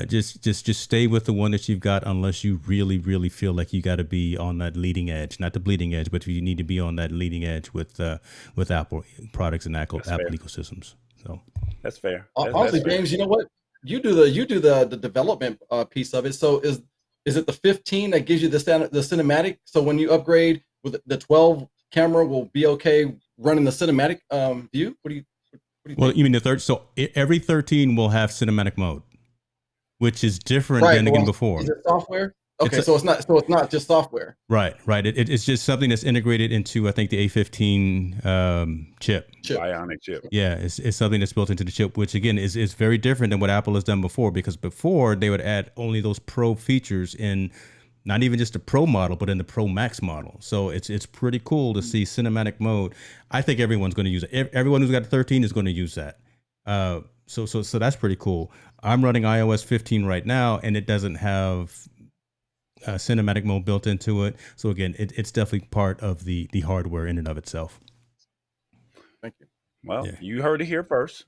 just stay with the one that you've got, unless you really, really feel like you got to be on that leading edge, not the bleeding edge, but you need to be on that leading edge with Apple products and Apple ecosystems. So
that's fair.
Honestly,
that's fair.
James, you know what? You do the development piece of it. So is it the 15 that gives you the cinematic? So when you upgrade with the 12 camera, will be okay running the cinematic view? What do you
think? You mean the third? So every 13 will have cinematic mode, which is different than again before.
Is it software? Okay, so it's not just software.
Right. It's just something that's integrated into, I think, the A15 chip.
Bionic chip.
Yeah, it's something that's built into the chip, which again is very different than what Apple has done before, because before they would add only those Pro features in not even just the Pro model, but in the Pro Max model. So it's pretty cool to see cinematic mode. I think everyone's going to use it. Everyone who's got a 13 is going to use that. So that's pretty cool. I'm running iOS 15 right now, and it doesn't have cinematic mode built into it. So again, it's definitely part of the hardware in and of itself.
Thank you.
Well, you heard it here first.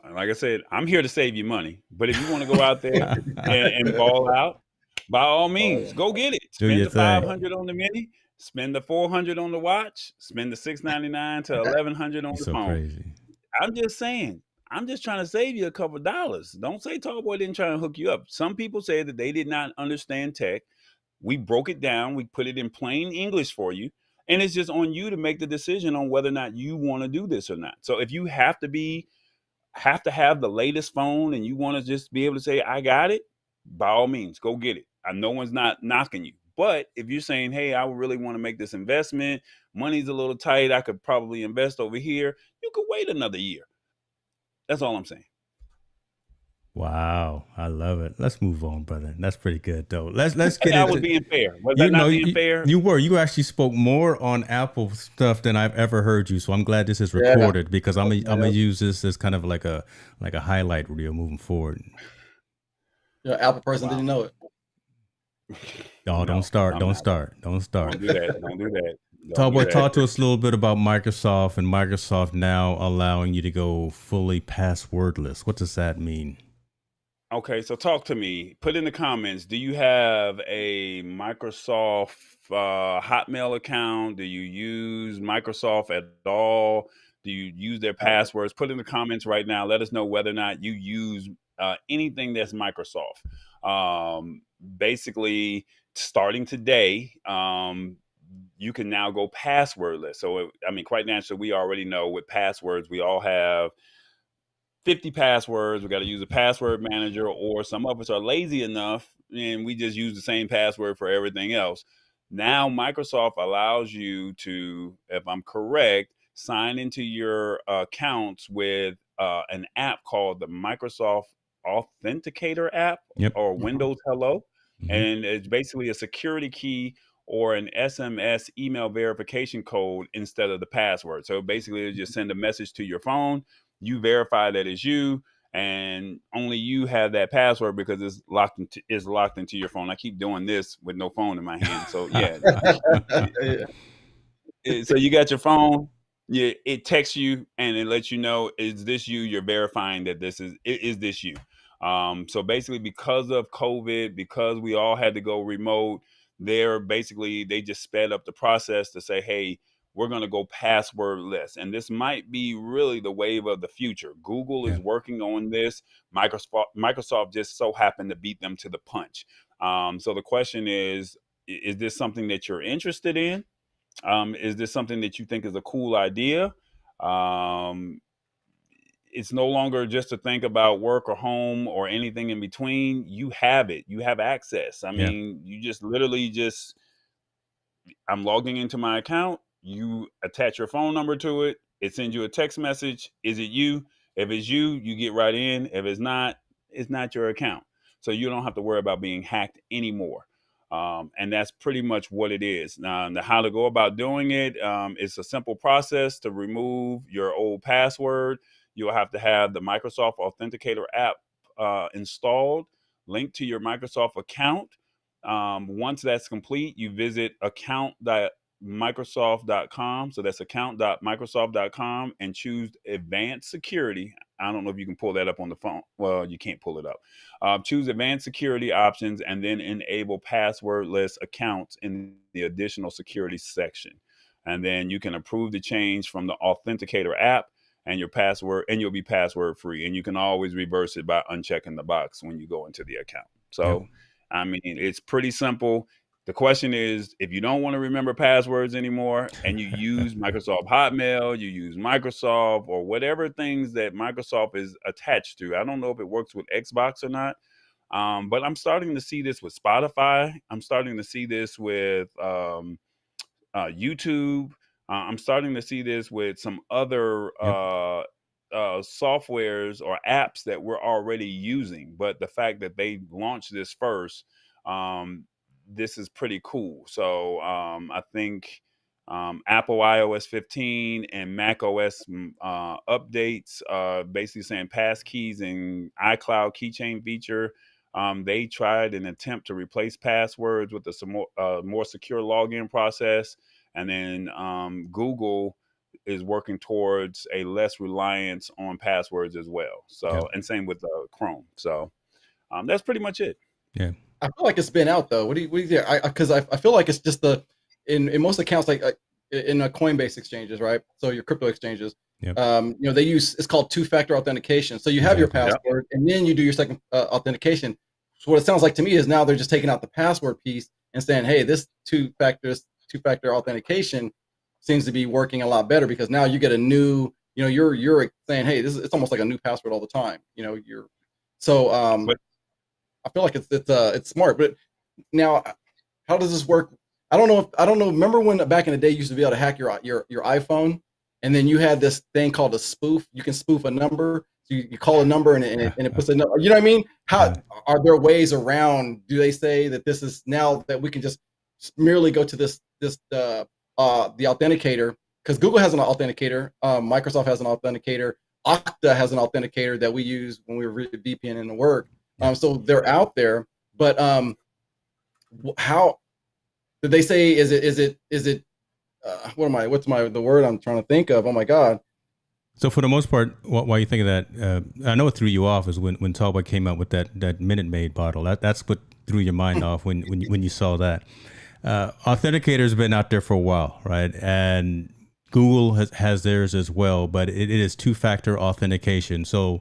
Like I said, I'm here to save you money. But if you want to go out there and ball out, by all means, go get it. Spend the $500 on the mini, spend the $400 on the watch, spend the $699 to $1,100 on the phone.
Crazy.
I'm just saying, I'm just trying to save you a couple of dollars. Don't say Tallboy didn't try to hook you up. Some people say that they did not understand tech. We broke it down. We put it in plain English for you. And it's just on you to make the decision on whether or not you want to do this or not. So if you have to have the latest phone and you want to just be able to say, I got it, by all means, go get it. No one's not knocking you. But if you're saying, hey, I really want to make this investment, money's a little tight, I could probably invest over here, you could wait another year. That's all I'm saying.
Wow, I love it. Let's move on, brother. That's pretty good, though. Let's get into.
I was being fair. Was that not being fair?
You were. You actually spoke more on Apple stuff than I've ever heard you. So I'm glad this is recorded because I'm gonna use this as kind of like a highlight reel moving forward.
Apple person didn't know it.
No, don't start. Don't start.
Don't do that.
Tallboy, talk to us a little bit about Microsoft and Microsoft now allowing you to go fully passwordless. What does that mean?
Okay, so talk to me. Put in the comments. Do you have a Microsoft Hotmail account? Do you use Microsoft at all? Do you use their passwords? Put in the comments right now. Let us know whether or not you use anything that's Microsoft. Basically, starting today, you can now go passwordless. So, quite naturally, we already know with passwords, we all have 50 passwords. We got to use a password manager, or some of us are lazy enough and we just use the same password for everything else. Now, Microsoft allows you to, if I'm correct, sign into your accounts with an app called the Microsoft Authenticator app, or Windows Hello. Mm-hmm. And it's basically a security key or an SMS email verification code instead of the password. So basically, you just send a message to your phone. You verify that it's you, and only you have that password because it's locked into your phone. I keep doing this with no phone in my hand. So so you got your phone. Yeah, it texts you and it lets you know, is this you? You're verifying that is this you. So basically, because of COVID, because we all had to go remote, they just sped up the process to say, hey, we're going to go passwordless. And this might be really the wave of the future. Google is working on this. Microsoft just so happened to beat them to the punch. So the question is this something that you're interested in? Is this something that you think is a cool idea? It's no longer just to think about work or home or anything in between. You have it. You have access. I mean, you just literally I'm logging into my account. You attach your phone number to it. It sends you a text message. Is it you? If it's you, you get right in. If it's not your account. So you don't have to worry about being hacked anymore. And that's pretty much what it is. Now, how to go about doing it, it's a simple process to remove your old password. You'll have to have the Microsoft Authenticator app installed, linked to your Microsoft account. Once that's complete, you visit account.microsoft.com. So that's account.microsoft.com and choose advanced security. I don't know if you can pull that up on the phone. Well, you can't pull it up. Choose advanced security options and then enable passwordless accounts in the additional security section. And then you can approve the change from the Authenticator app and your password, and you'll be password free. And you can always reverse it by unchecking the box when you go into the account. So, I mean, it's pretty simple. The question is, if you don't want to remember passwords anymore and you use Microsoft Hotmail, you use Microsoft or whatever things that Microsoft is attached to. I don't know if it works with Xbox or not, but I'm starting to see this with Spotify. I'm starting to see this with YouTube. I'm starting to see this with some other softwares or apps that we're already using. But the fact that they launched this first, this is pretty cool. So I think Apple iOS 15 and Mac OS updates, basically saying passkeys and iCloud keychain feature. They tried an attempt to replace passwords with a more secure login process. And then Google is working towards a less reliance on passwords as well. So, and same with Chrome. So that's pretty much it.
Yeah.
I feel like it's been out though. What do you think? Because I feel like it's just in most accounts, like in Coinbase exchanges, right? So your crypto exchanges, they use, it's called two-factor authentication. So you have your password and then you do your second authentication. So what it sounds like to me is now they're just taking out the password piece and saying, hey, this two-factor authentication seems to be working a lot better because now you get a new, you're saying, hey, it's almost like a new password all the time. I feel like it's smart, but now how does this work? I don't know. Remember when back in the day you used to be able to hack your iPhone, and then you had this thing called a spoof. You can spoof a number. So you call a number and it puts a number. You know what I mean? How are there ways around? Do they say that this is now that we can just merely go to the authenticator, because Google has an authenticator, Microsoft has an authenticator, Okta has an authenticator that we use when we were VPN in the work. So they're out there, but how did they say? Is it? What's the word I'm trying to think of? Oh my God!
So for the most part, why you think of that? I know it threw you off is when Talbot came out with that Minute Maid bottle. That's what threw your mind off when you saw that. Authenticator's been out there for a while, right? And Google has theirs as well, but it is two-factor authentication. So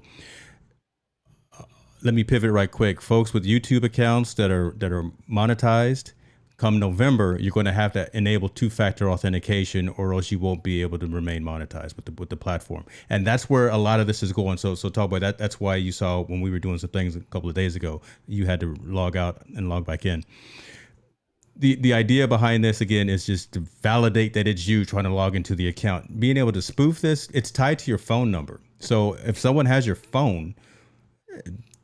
let me pivot right quick, folks. With YouTube accounts that are monetized, come November, you're going to have to enable two-factor authentication, or else you won't be able to remain monetized with the platform. And that's where a lot of this is going. So talk about that. That's why you saw when we were doing some things a couple of days ago, you had to log out and log back in. The idea behind this, again, is just to validate that it's you trying to log into the account. Being able to spoof this, it's tied to your phone number. So if someone has your phone,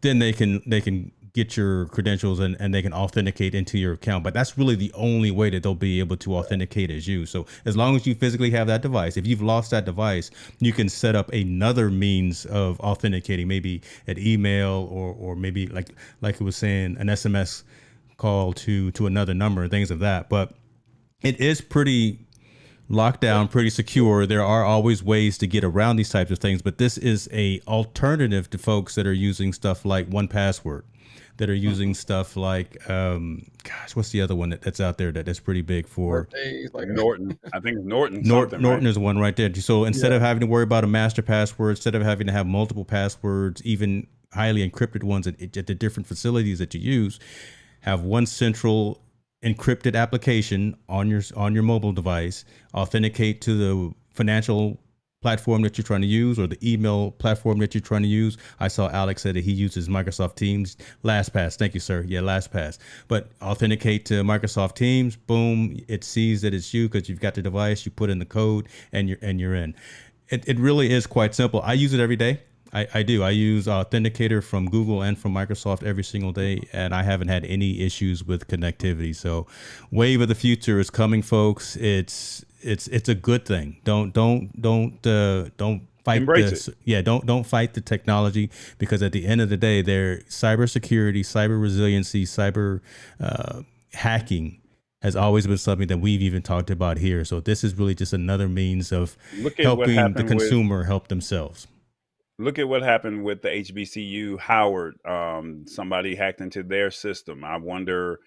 then they can get your credentials and they can authenticate into your account. But that's really the only way that they'll be able to authenticate as you. So as long as you physically have that device, if you've lost that device, you can set up another means of authenticating, maybe an email or maybe like it was saying, an SMS call to another number and things of that. But it is pretty locked down, pretty secure. There are always ways to get around these types of things, but this is a alternative to folks that are using stuff like 1Password. that are using stuff like, gosh, what's the other one that's out there that's pretty big for
Norton? I think it's Norton. Norton
right? Is one right there. So instead of having to worry about a master password, instead of having to have multiple passwords, even highly encrypted ones at the different facilities that you use, have one central encrypted application on your mobile device, authenticate to the financial platform that you're trying to use or the email platform that you're trying to use. I saw Alex said that he uses Microsoft Teams. LastPass. Thank you, sir. Yeah, LastPass. But authenticate to Microsoft Teams. Boom. It sees that it's you because you've got the device. You put in the code and you're in. It really is quite simple. I use it every day. I do. I use Authenticator from Google and from Microsoft every single day, and I haven't had any issues with connectivity. So, wave of the future is coming, folks. It's a good thing. Don't fight
Embrace
this.
it.
Yeah, don't fight the technology, because at the end of the day, cybersecurity, cyber resiliency, cyber hacking has always been something that we've even talked about here. So this is really just another means of helping the consumer help themselves.
Look at what happened with the HBCU Howard. Somebody hacked into their system. I wonder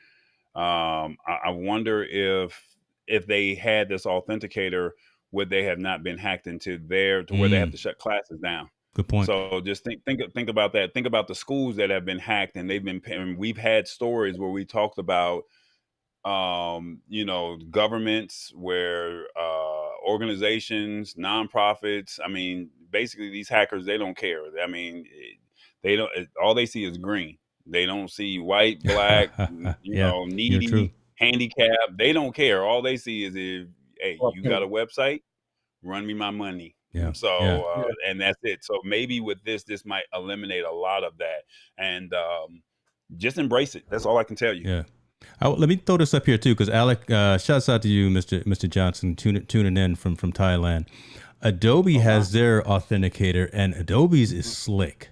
if they had this authenticator, would they have not been hacked into where they have to shut classes down?
Good point.
So just think about that. Think about the schools that have been hacked, and we've had stories where we talked about, governments where organizations, nonprofits. I mean, basically these hackers, they don't care. I mean, all they see is green. They don't see white, black, needy, handicapped. They don't care. All they see is, hey, you got a website, run me my money.
Yeah.
So, and that's it. So maybe with this might eliminate a lot of that, and just embrace it. That's all I can tell you.
Yeah. Let me throw this up here too, because Alec, shouts out to you, Mr. Johnson, tuning in from Thailand. Adobe has their authenticator, and Adobe's is slick,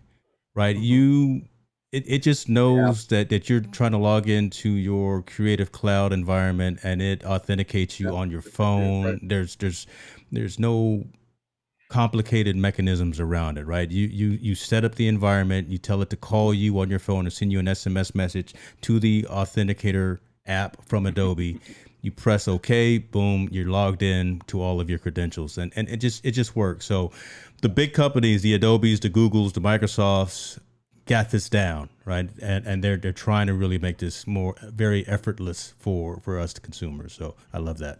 right? It just knows that you're trying to log into your Creative Cloud environment, and it authenticates you on your phone. Right. There's no complicated mechanisms around it, right? You set up the environment, you tell it to call you on your phone and send you an SMS message to the Authenticator app from Adobe. You press OK, boom, you're logged in to all of your credentials, and it just works. So the big companies, the Adobes, the Googles, the Microsofts, got this down, right? And they're trying to really make this very effortless for us, the consumers. So I love that.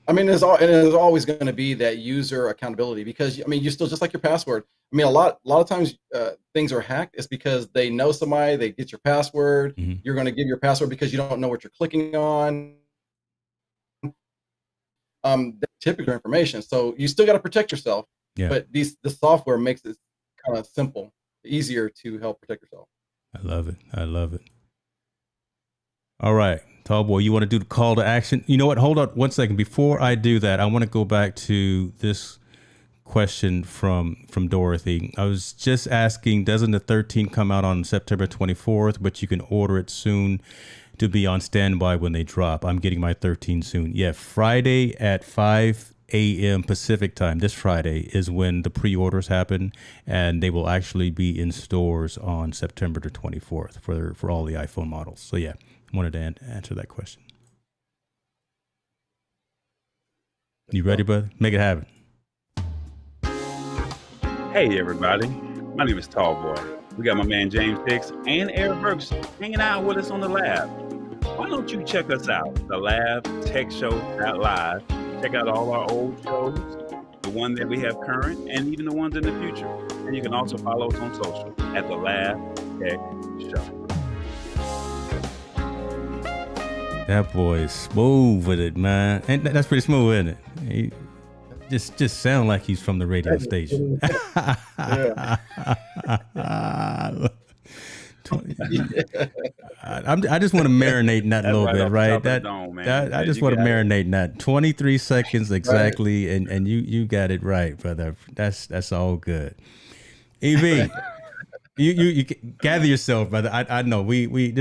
I mean, there's always going to be that user accountability, because I mean, you still, just like your password. I mean, a lot of times things are hacked. It's because they know somebody, they get your password. Mm-hmm. You're going to give your password because you don't know what you're clicking on. Typical information. So you still got to protect yourself. Yeah. But the software makes it kind of simple, easier to help protect yourself.
I love it. All right. Tallboy, you want to do the call to action? You know what? Hold on one second. Before I do that, I want to go back to this question from Dorothy. I was just asking, doesn't the 13 come out on September 24th, but you can order it soon to be on standby when they drop? I'm getting my 13 soon. Yeah, Friday at 5 a.m. Pacific time, this Friday, is when the pre-orders happen, and they will actually be in stores on September the 24th for all the iPhone models. So yeah. Wanted to answer that question. You ready, brother? Make it happen.
Hey, everybody. My name is Tallboy. We got my man James Hicks and Eric Burks hanging out with us on the lab. Why don't you check us out? The Lab Tech Show.live. Check out all our old shows, the one that we have current, and even the ones in the future. And you can also follow us on social at the Lab Tech Show.
That boy is smooth with it, man. And that's pretty smooth, isn't it? He just sound like he's from the radio station. I just want to marinate in that a little bit, right? I just want to marinate in that. 23 seconds exactly, right. and you got it right, brother. That's all good. EV. You gather yourself, brother. I know we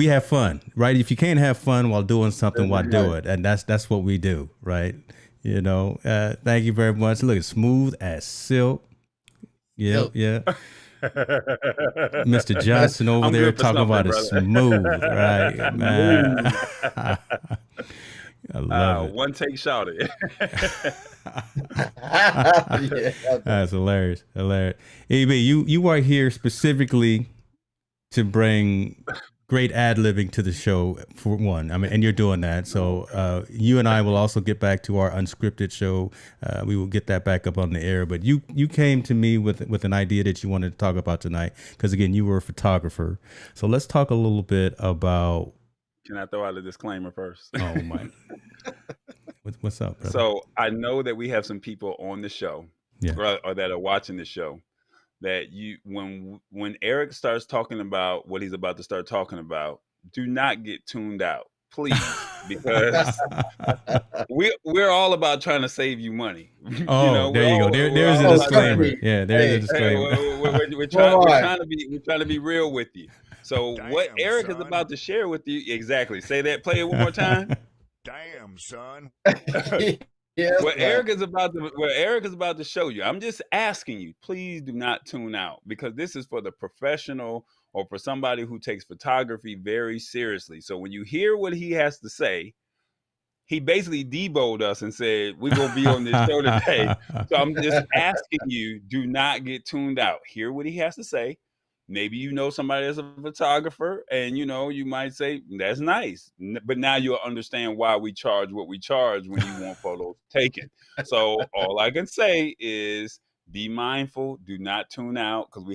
have fun, right? If you can't have fun while doing something, why do it? And that's what we do, right? You know. Thank you very much. Look, it's smooth as silk. Yeah. Mr. Johnson over there talking about it smooth, right, man? I love it.
One take shot it.
That's hilarious. AB, you are here specifically to bring great ad-libbing to the show, for one. I mean, and you're doing that. So you and I will also get back to our unscripted show. We will get that back up on the air. But you came to me with an idea that you wanted to talk about tonight, because again, you were a photographer. So let's talk a little bit about.
Can I throw out a disclaimer first?
Oh my! What's up, brother?
So I know that we have some people on the show, or that are watching the show, that when Eric starts talking about what he's about to start talking about, do not get tuned out, please, because we're all about trying to save you money.
Oh, there you go. There's a disclaimer. Yeah, there's a disclaimer.
We're trying to be real with you. So what Eric is about to share with you, exactly. Say that. Play it one more time.
Damn, son.
What Eric is about to show you. I'm just asking you, please do not tune out, because this is for the professional or for somebody who takes photography very seriously. So when you hear what he has to say, he basically deboed us and said, we're going to be on this show today. So I'm just asking you, do not get tuned out. Hear what he has to say. Maybe you know somebody that's a photographer, and you might say, that's nice. But now you'll understand why we charge what we charge when you want photos taken. So all I can say is be mindful. Do not tune out, because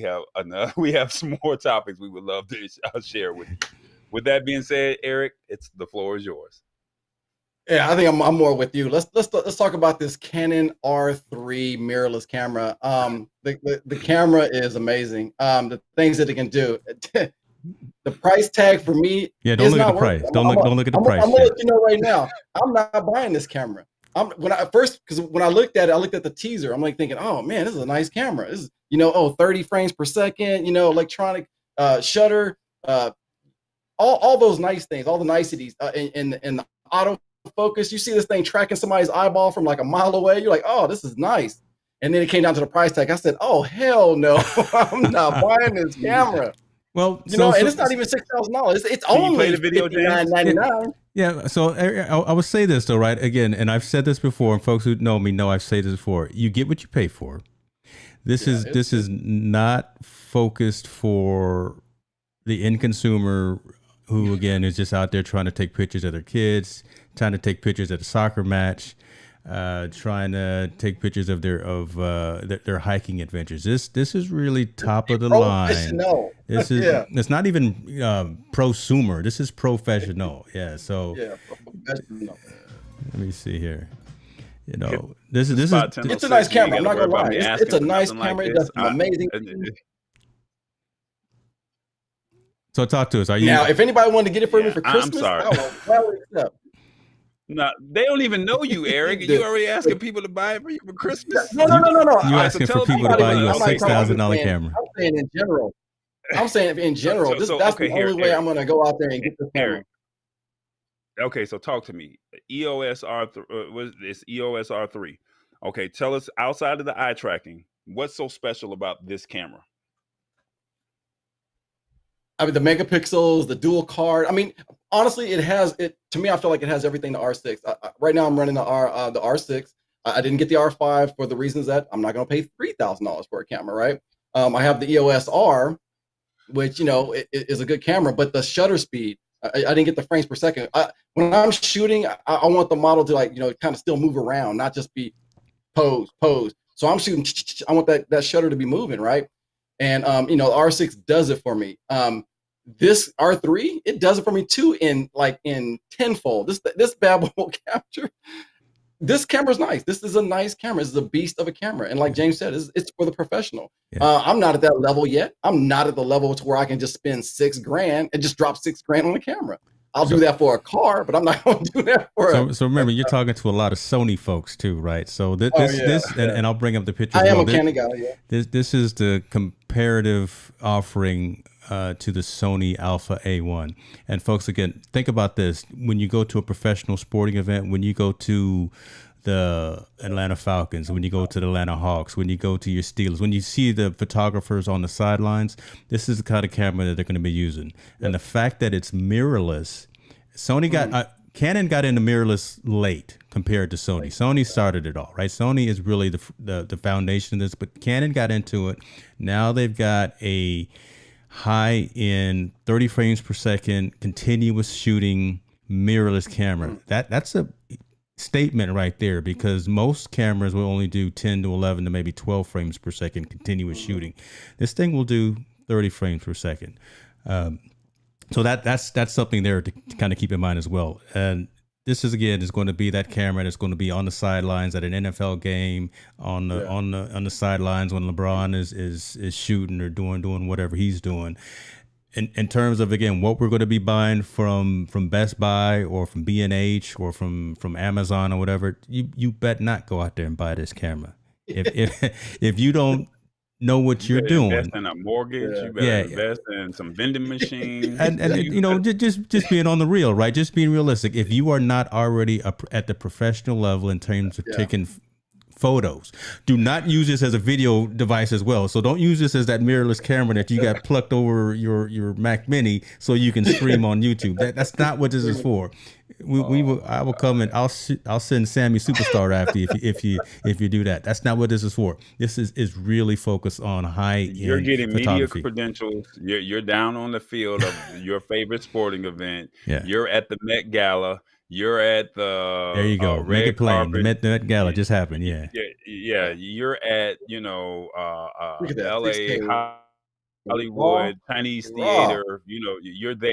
we have some more topics we would love to share with you. With that being said, Eric, the floor is yours.
Yeah, I think I'm more with you. Let's talk about this Canon R3 mirrorless camera. The camera is amazing. The things that it can do. The price tag for me.
Yeah, don't look at the price. Don't look at the price.
I'm gonna let you know right now. I'm not buying this camera. When I looked at it, I looked at the teaser. I'm like thinking, oh man, this is a nice camera. This is 30 frames per second. Electronic shutter. All those nice things, all the niceties in the auto focus. You see this thing tracking somebody's eyeball from like a mile away. You're like, oh, this is nice. And then it came down to the price tag. I said, oh hell no, I'm not buying this camera.
Well,
and it's not even $6,000. It's only $59.99.
Yeah. So I would say this though, right? Again, and I've said this before, and folks who know me know I've said this before. You get what you pay for. This is not focused for the end consumer who, again, is just out there trying to take pictures of their kids, trying to take pictures at a soccer match, trying to take pictures of their hiking adventures. This is really top of the line. This is it's not even prosumer. This is professional. Yeah. So
professional.
Let me see here. This is
it's a nice camera. I'm not gonna lie. It's a nice camera. It does amazing.
So talk to us. Are you
now? If anybody wanted to get it for me for Christmas,
I'm sorry.
I will gladly accept.
No, they don't even know you, Eric. You already asking people to buy it for you for Christmas?
No.
You asking for people to buy you a $6,000 camera?
I'm saying in general. That's the only way I'm going to go out there and get this camera.
Okay, so talk to me. EOS R3. It's EOS R3. Okay, tell us, outside of the eye tracking, what's so special about this camera?
I mean, the megapixels, the dual card. I mean, honestly, to me, I feel like it has everything the R6. Right now, I'm running the R6. I didn't get the R5 for the reasons that I'm not going to pay $3,000 for a camera, right? I have the EOS R, which, it is a good camera, but the shutter speed, I didn't get the frames per second. When I'm shooting, I want the model to kind of still move around, not just be pose. So I'm shooting, I want that shutter to be moving, right? And, the R6 does it for me. This R3, it does it for me too in tenfold. This bad boy will capture. This camera's nice. This is a nice camera. This is a beast of a camera. And like James said, it's for the professional. Yeah. I'm not at that level yet. I'm not at the level to where I can just spend $6,000 and just drop $6,000 on a camera. I'll do that for a car, but I'm not going to do that for
So remember, you're talking to a lot of Sony folks too, right? So and I'll bring up the picture.
I am a Canon guy, yeah.
This is the comparative offering to the Sony Alpha A1. And folks, again, think about this. When you go to a professional sporting event, when you go to the Atlanta Falcons, when you go to the Atlanta Hawks, when you go to your Steelers, when you see the photographers on the sidelines, this is the kind of camera that they're going to be using. And the fact that it's mirrorless, Canon got into mirrorless late compared to Sony. Sony started it all, right? Sony is really the foundation of this, but Canon got into it. Now they've got a high-end 30 frames per second continuous shooting mirrorless camera. That's a statement right there, because most cameras will only do 10 to 11 to maybe 12 frames per second continuous shooting. This thing will do 30 frames per second. So that's something there to kind of keep in mind as well. And this is going to be that camera that's going to be on the sidelines at an NFL game, on the sidelines when LeBron is shooting or doing whatever he's doing. In terms of, again, what we're going to be buying from Best Buy or from B&H or from Amazon or whatever, you bet not go out there and buy this camera. If you don't know what you're doing,
invest in a mortgage. You better invest in some vending machines.
and just being on the real, right? Just being realistic. If you are not already at the professional level in terms of taking photos, do not use this as a video device as well. So don't use this as that mirrorless camera that you got plucked over your Mac Mini so you can stream on YouTube. That's not what this is for. I will come and I'll send Sammy Superstar after you if you do that. That's not what this is for. This is really focused on high-end
You're getting media
photography.
Credentials. You're down on the field of your favorite sporting event.
Yeah.
You're at the Met Gala. You're at the
There you go. Make it plain. The Met Gala just happened. Yeah.
Yeah. You're at
Look at that,
LA
6K.
Hollywood Chinese theater. You're there.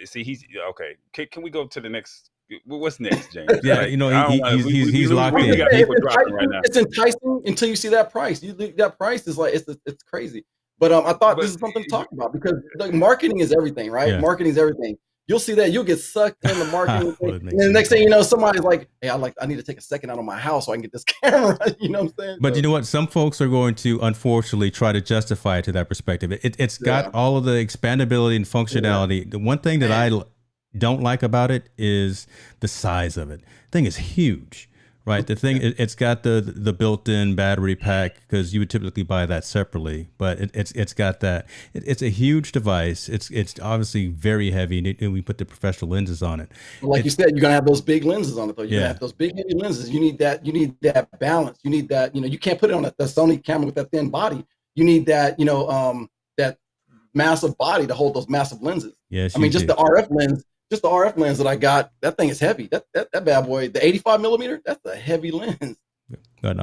See, he's okay. Can we go to the next? What's next, James?
Yeah, he's locked in.
Got people dropping right now.
It's enticing until you see that price. That price is like it's crazy. But I thought this is something to talk about, because like marketing is everything, right?
Yeah.
Marketing is everything. You'll see that you'll get sucked in the marketing thing. And the next thing you know, somebody's like, "Hey, I need to take a second out of my house so I can get this camera." You know what I'm saying?
But you know what? Some folks are going to unfortunately try to justify it to that perspective. It's got all of the expandability and functionality. The one thing that I don't like about it is the size of it. The thing is huge, right? The thing, it's got the built-in battery pack, because you would typically buy that separately, but it's got that. It's a huge device. It's obviously very heavy, and we put the professional lenses on it.
Like you said, you're gonna have those big lenses on it, though. You're gonna have those big heavy lenses. You need that balance. You need that. You can't put it on the Sony camera with that thin body. You need that. That massive body to hold those massive lenses.
Yes,
I mean, just the RF lens. Just the RF lens that I got, that thing is heavy. That bad boy, the 85 millimeter, that's a heavy lens.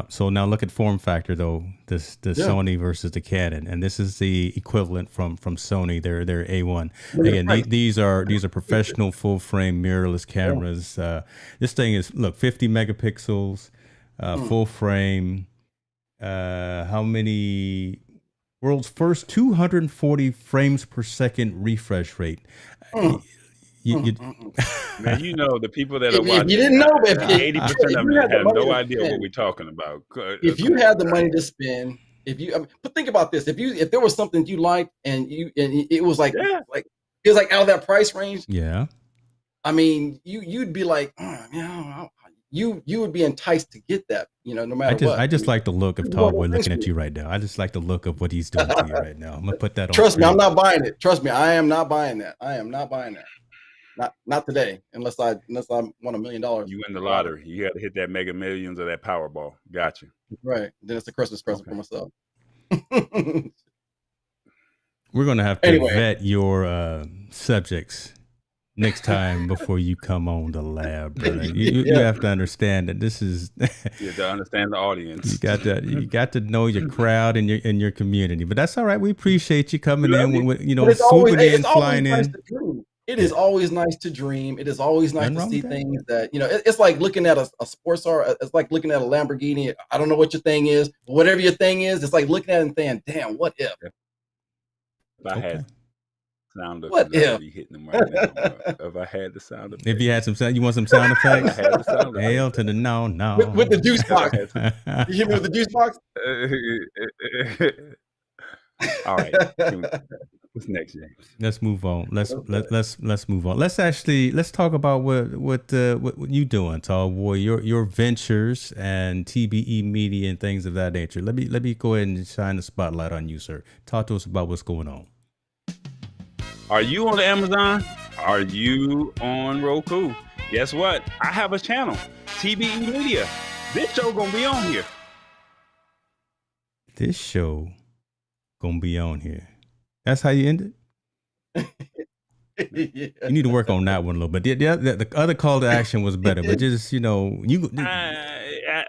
So now look at form factor though. The Sony versus the Canon, and this is the equivalent from Sony. Their A1. Again, these are professional full frame mirrorless cameras. This thing is 50 megapixels, full frame. How many? World's first 240 frames per second refresh rate. Man,
the people that are watching,
you didn't know,
80% of them have no idea what we're talking about.
If you had the money to spend, but think about this: if there was something you liked and it was like it was like out of that price range, I mean, you'd be like, you would be enticed to get that, no matter what.
I just like the look of Tallboy looking at you right now. I just like the look of what he's doing to you right now. I'm gonna put that on.
Trust me, I'm not buying it. Trust me, I am not buying that. I am not buying that. Not today, unless I won $1 million.
You win the lottery. You got to hit that Mega Millions or that Powerball. Got you.
Right. Then it's a Christmas present for myself.
We're gonna have to vet your subjects next time before you come on the lab, brother. You have to understand that this is
you have to understand the audience.
You got to know your crowd and your community. But that's all right. We appreciate you coming in, swooping in, flying in.
It is always nice to dream. It is always nice to see things that, it's like looking at a sports car. It's like looking at a Lamborghini. I don't know what your thing is, but whatever your thing is, it's like looking at it and saying, damn, what if?
If I had sound effects,
what if?
I'd be hitting them right now. If I had the sound effects.
If you had some sound, you want some sound effects?
I had the sound effects.
Hell to the no.
With the juice box. You hit me with the juice box?
All right. What's next, James?
Let's move on. Let's move on. Let's talk about what you doing, tall boy. Your ventures and TBE Media and things of that nature. Let me go ahead and shine the spotlight on you, sir. Talk to us about what's going on.
Are you on Amazon? Are you on Roku? Guess what? I have a channel, TBE Media. This show gonna be on here.
This show gonna be on here. That's how you end it? Yeah. You need to work on that one a little bit. The other call to action was better, but just, you know,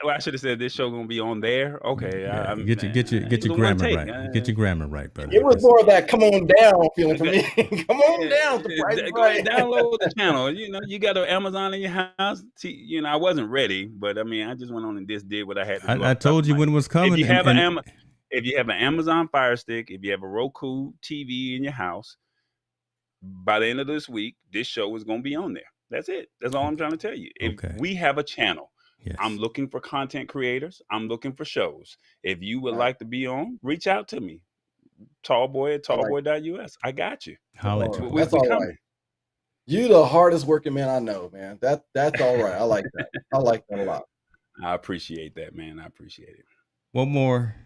I should have said this show gonna be on there. Okay,
yeah, get your grammar right. Get your grammar right, brother.
It was more of that come on down feeling for me. Come on down. The price is right.
Download the channel. You know, you got an Amazon in your house. You know, I wasn't ready, but I mean, I just went on and just did what I had to do.
I told you when it was coming.
If you have an Amazon Fire Stick, if you have a Roku TV in your house, by the end of this week, this show is going to be on there. That's it. That's all I'm trying to tell you. If we have a channel, yes. I'm looking for content creators. I'm looking for shows. If you would like to be on, reach out to me. Tallboy at tallboy.us. I got you.
That's all right. You the hardest working man I know, man. That's all right. I like that. I like that a lot.
I appreciate that, man. I appreciate it.
One more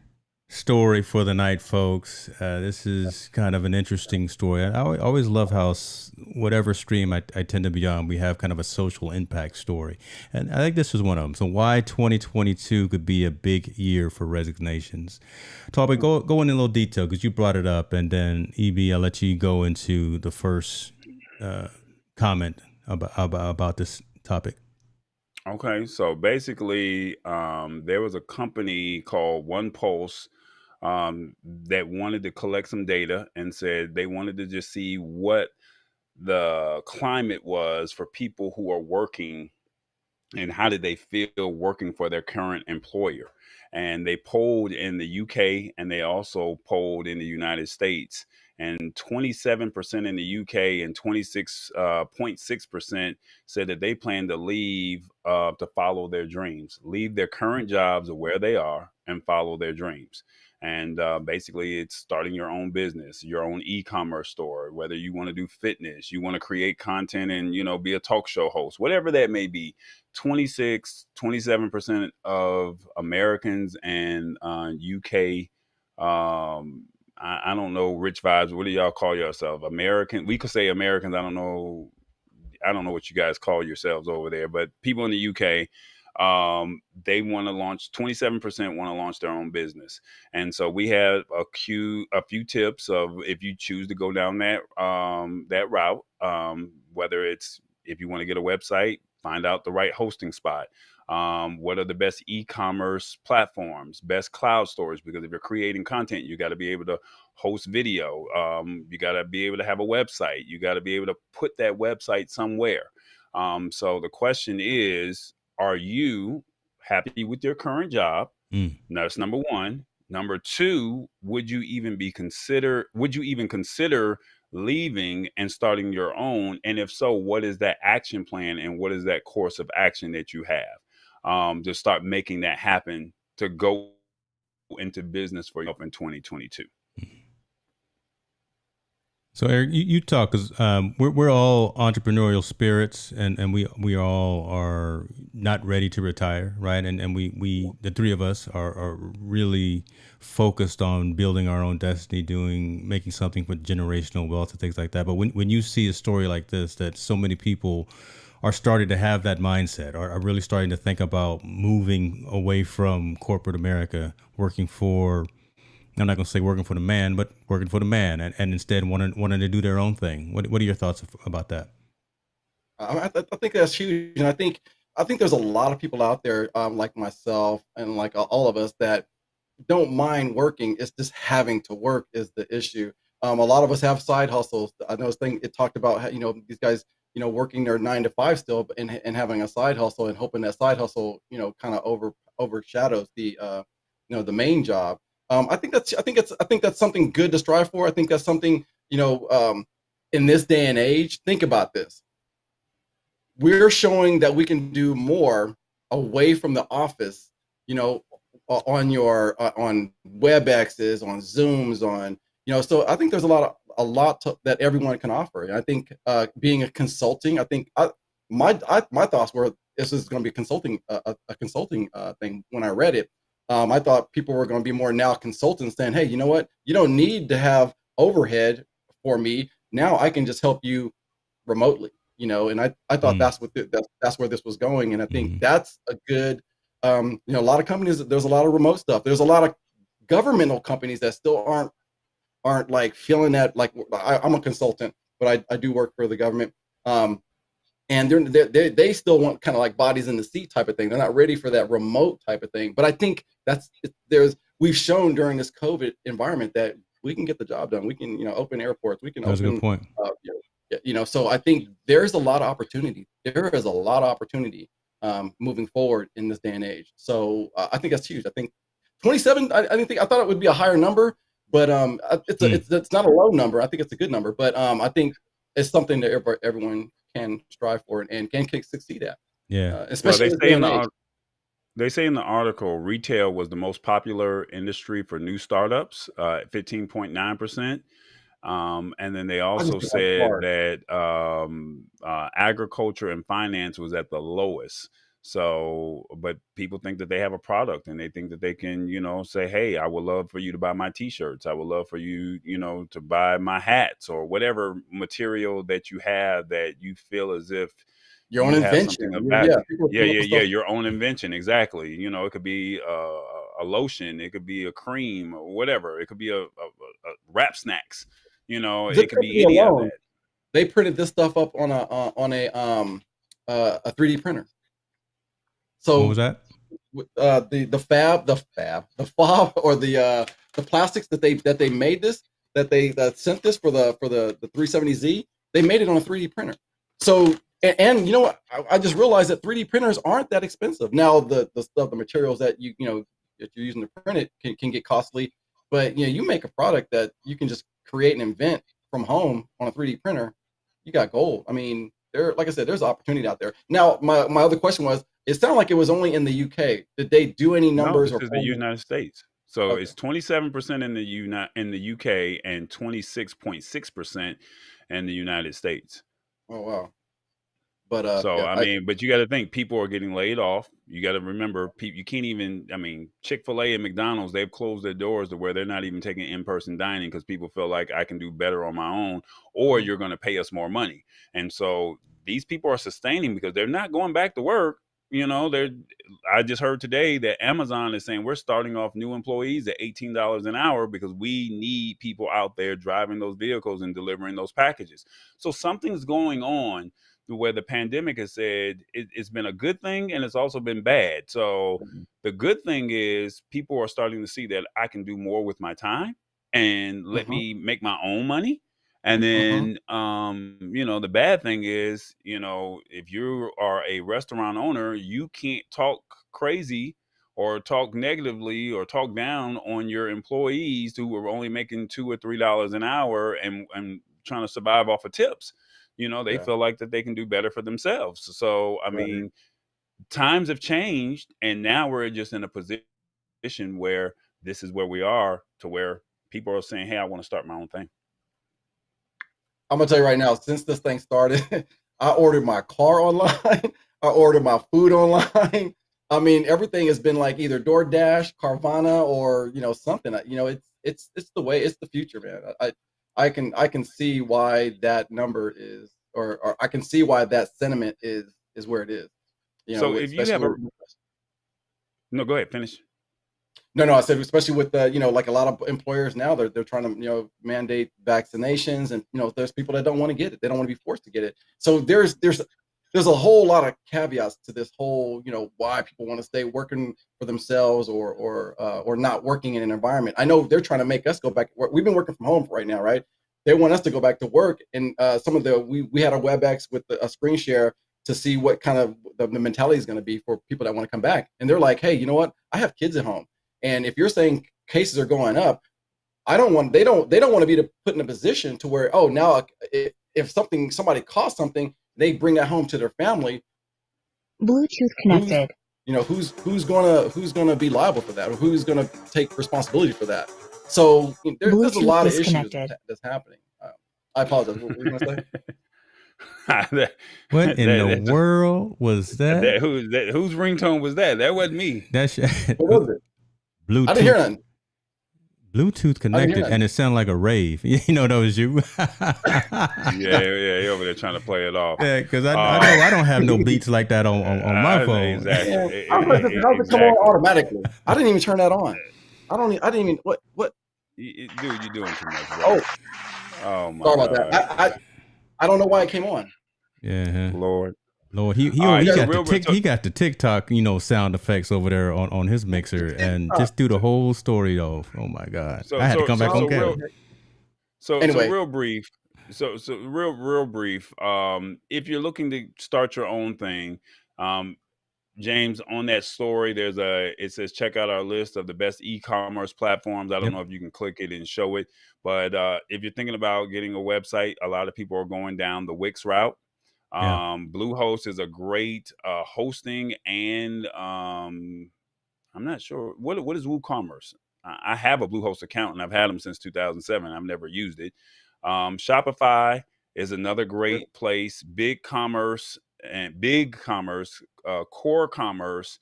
story for the night, folks. This is kind of an interesting story. I always love how whatever stream I tend to be on, we have kind of a social impact story. And I think this is one of them. So why 2022 could be a big year for resignations. Toby, go in a little detail because you brought it up. And then EB, I'll let you go into the first comment about this topic.
Okay, so basically, there was a company called One Pulse that wanted to collect some data and said they wanted to just see what the climate was for people who are working and how did they feel working for their current employer. And they polled in the UK and they also polled in the United States. And 27% in the UK and 26.6% said that they plan to leave to follow their dreams, leave their current jobs or where they are and follow their dreams. And basically, it's starting your own business, your own e-commerce store, whether you want to do fitness, you want to create content and, you know, be a talk show host, whatever that may be. 27% of Americans and UK, I don't know, Rich Vibes, what do y'all call yourself? American? We could say Americans. I don't know what you guys call yourselves over there, but people in the UK, they want to launch, 27% want to launch their own business. And so we have a few tips of if you choose to go down that route, whether it's if you want to get a website, find out the right hosting spot. What are the best e-commerce platforms, best cloud storage? Because if you're creating content, you got to be able to host video. You got to be able to have a website. You got to be able to put that website somewhere. So the question is, are you happy with your current job? That's number one. Number two, would you even consider leaving and starting your own? And if so, what is that action plan and what is that course of action that you have to start making that happen to go into business for yourself in 2022?
So Eric, you talk because we're all entrepreneurial spirits, and we all are not ready to retire, right? And we the three of us are really focused on building our own destiny, making something for generational wealth and things like that. But when you see a story like this, that so many people are starting to have that mindset, are really starting to think about moving away from corporate America, working for, I'm not going to say working for the man, but working for the man, and instead wanting to do their own thing. What are your thoughts about that?
I think that's huge, and I think there's a lot of people out there like myself and like all of us that don't mind working. It's just having to work is the issue. A lot of us have side hustles. I know it talked about, you know, these guys, you know, working their 9 to 5 still and having a side hustle and hoping that side hustle, you know, kind of overshadows the you know, the main job. I think that's something good to strive for. I think that's something, you know, in this day and age. Think about this. We're showing that we can do more away from the office, you know, on WebExes, on Zooms, on, you know. So I think there's a lot a lot that everyone can offer. And I think being a consulting, I think my thoughts were this is going to be a consulting thing. When I read it, I thought people were going to be more now consultants saying, hey, you know what? You don't need to have overhead for me. Now I can just help you remotely, and I thought that's where this was going. And I think that's a good, a lot of companies, there's a lot of remote stuff. There's a lot of governmental companies that still aren't like feeling that, like I'm a consultant, but I do work for the government. And they still want kind of like bodies in the seat type of thing. They're not ready for that remote type of thing. But I think we've shown during this COVID environment that we can get the job done. We can, open airports. We can
That's a good point.
So I think there's a lot of opportunity. There is a lot of opportunity moving forward in this day and age. So I think that's huge. I think 27. I thought it would be a higher number, but it's not a low number. I think it's a good number. But I think it's something that everyone can strive for and can succeed at.
Yeah,
especially
they say in the article, retail was the most popular industry for new startups, 15.9%. And then they also said that agriculture and finance was at the lowest. So, but people think that they have a product and they think that they can, say, hey, I would love for you to buy my t-shirts. I would love for you, to buy my hats or whatever material that you have that you feel as if
your own invention.
Your own invention. Exactly. It could be a lotion. It could be a cream or whatever. It could be a wrap snacks. It could be any of that.
They printed this stuff up on a 3D printer. So
what was that?
The fob or the plastics that they made this, that sent this for the 370Z, they made it on a 3D printer. So and you know what? I just realized that 3D printers aren't that expensive. Now the materials that that you're using to print it can get costly, but you make a product that you can just create and invent from home on a 3D printer, you got gold. I mean, like I said, there's opportunity out there. Now, my other question was, it sounded like it was only in the UK. Did they do any numbers?
No, this is the United States. So okay. It's 27% in the UK and 26.6% in the United States.
Oh wow. But
but you got to think people are getting laid off. You got to remember, you can't even. Chick-fil-A and McDonald's, they've closed their doors to where they're not even taking in-person dining because people feel like I can do better on my own, or you're going to pay us more money. And so these people are sustaining because they're not going back to work. I just heard today that Amazon is saying we're starting off new employees at $18 an hour because we need people out there driving those vehicles and delivering those packages. So something's going on where the pandemic has said it's been a good thing and it's also been bad. So the good thing is people are starting to see that I can do more with my time and let me make my own money. And then, the bad thing is, if you are a restaurant owner, you can't talk crazy or talk negatively or talk down on your employees who are only making $2 or $3 an hour and trying to survive off of tips. They feel like that they can do better for themselves. So, times have changed, and now we're just in a position where this is where we are, to where people are saying, hey, I want to start my own thing.
I'm gonna tell you right now, since this thing started, I ordered my car online. I ordered my food online. I mean, everything has been like either DoorDash, Carvana, or something. It's the way. It's the future, man. I can see why that number is, or I can see why that sentiment is where it is.
So if you have no, go ahead, finish.
No, I said especially with like a lot of employers now, they're trying to mandate vaccinations, and there's people that don't want to get it. They don't want to be forced to get it. So there's a whole lot of caveats to this whole why people want to stay working for themselves or not working in an environment. I know they're trying to make us go back to work. We've been working from home right now, right? They want us to go back to work, and we had a WebEx with a screen share to see what kind of the mentality is going to be for people that want to come back. And they're like, hey, you know what? I have kids at home. And if you're saying cases are going up, they don't want to be put in a position to where, oh, now if somebody caused something, they bring that home to their family.
Bluetooth connected.
Who's gonna be liable for that, or who's gonna take responsibility for that? So there's a lot of issues that's happening. I apologize. What were you gonna say?
What in the world was that?
Whose ringtone was that? That wasn't me.
That's
What was it?
Bluetooth.
I didn't hear nothing.
Bluetooth connected, and it sounded like a rave. You know, that was you.
yeah, he over there trying to play it off.
Yeah, because I know I don't have no beats like that on my phone.
Exactly.
How does it come on automatically? I didn't even turn that on. I didn't even what?
Dude, you're doing too much, bro.
Oh my God. Sorry about that. I don't know why it came on.
Yeah,
Lord,
he got the TikTok, sound effects over there on his mixer, and just do the whole story though. Oh my God, I had to come back on camera.
So real brief. So real brief. If you're looking to start your own thing, James, on that story, it says check out our list of the best e-commerce platforms. I don't know if you can click it and show it, but if you're thinking about getting a website, a lot of people are going down the Wix route. Bluehost is a great hosting, and I'm not sure what is WooCommerce. I have a Bluehost account and I've had them since 2007. I've never used it. Shopify is another great place. BigCommerce, Core Commerce,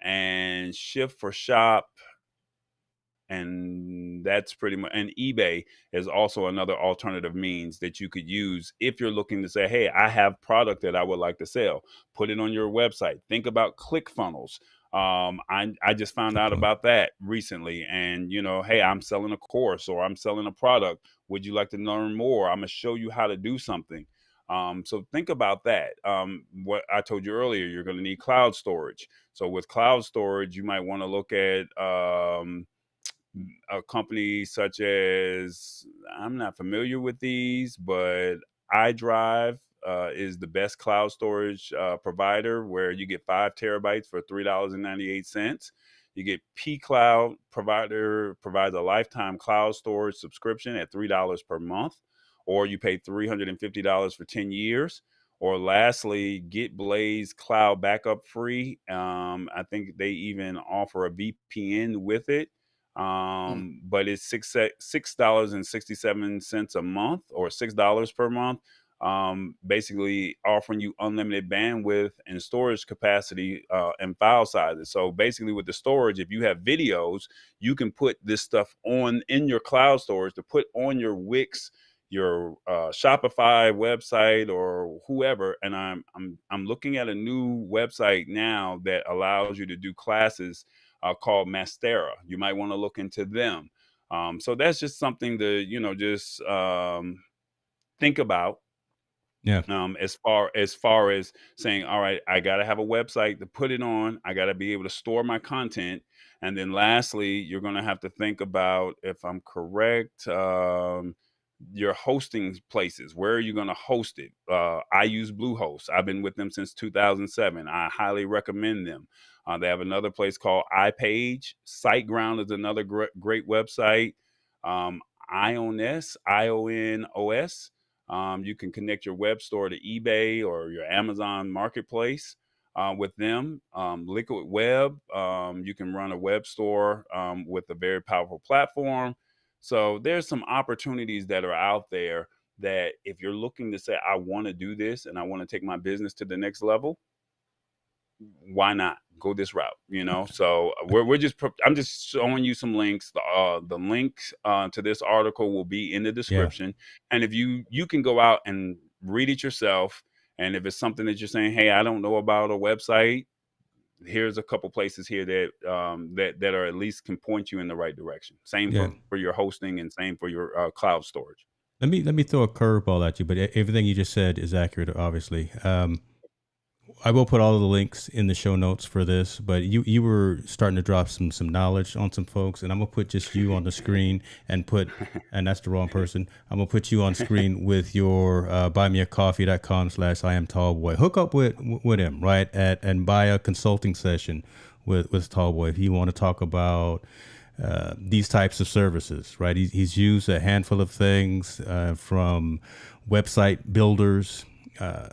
and Shift for Shop. And that's pretty much, and eBay is also another alternative means that you could use if you're looking to say, hey, I have product that I would like to sell. Put it on your website. Think about ClickFunnels. I just found out about that recently, and hey, I'm selling a course or I'm selling a product. Would you like to learn more? I'm gonna show you how to do something. So think about that. What I told you earlier, you're going to need cloud storage. So with cloud storage, you might want to look at a company such as, I'm not familiar with these, but iDrive is the best cloud storage provider, where you get 5 terabytes for $3.98. You get pCloud provides a lifetime cloud storage subscription at $3 per month, or you pay $350 for 10 years. Or lastly, GetBlaze Cloud Backup free. I think they even offer a VPN with it. But it's $6.67 a month, or $6 per month, basically offering you unlimited bandwidth and storage capacity and file sizes. So basically with the storage, if you have videos, you can put this stuff in your cloud storage to put on your Wix, your Shopify website, or whoever. And I'm looking at a new website now that allows you to do classes called Mastera. You might want to look into them. So that's just something to just think about.
Yeah.
As far as saying, all right, I got to have a website to put it on. I got to be able to store my content. And then lastly, you're going to have to think about, if I'm correct, your hosting places. Where are you going to host it? I use Bluehost. I've been with them since 2007. I highly recommend them. They have another place called iPage. SiteGround is another great website. IONOS. You can connect your web store to eBay or your Amazon marketplace with them. Liquid Web, you can run a web store with a very powerful platform. So there's some opportunities that are out there that if you're looking to say, I want to do this and I want to take my business to the next level, why not go this route? So I'm just showing you some links. The links to this article will be in the description. And if you can go out and read it yourself. And if it's something that you're saying, hey, I don't know about a website, here's a couple places here that that are at least can point you in the right direction. Same for your hosting, and same for your cloud storage.
Let me throw a curveball at you, but everything you just said is accurate, obviously. I will put all of the links in the show notes for this, but you were starting to drop some knowledge on some folks, and I'm gonna put just you on the screen and that's the wrong person. I'm gonna put you on screen with your buymeacoffee.com/IamTallboy. Hook up with him, right? And buy a consulting session with Tallboy if you want to talk about these types of services, right? He's used a handful of things from website builders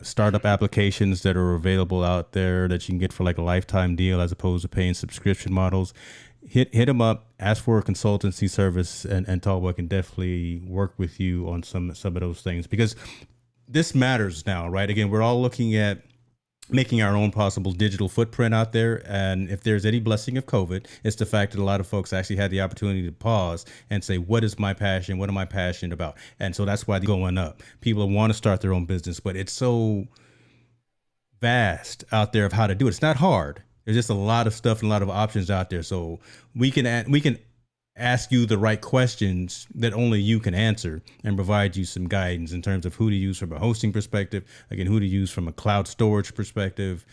startup applications that are available out there that you can get for like a lifetime deal as opposed to paying subscription models. Hit them up, ask for a consultancy service, and Tallboy can definitely work with you on some of those things, because this matters now, right? Again, we're all looking at making our own possible digital footprint out there. And if there's any blessing of COVID, it's the fact that a lot of folks actually had the opportunity to pause and say, what is my passion? What am I passionate about? And so that's why they're going up. People want to start their own business, but it's so vast out there of how to do it. It's not hard. There's just a lot of stuff and a lot of options out there. So we can ask you the right questions that only you can answer and provide you some guidance in terms of who to use from a hosting perspective, again, who to use from a cloud storage perspective,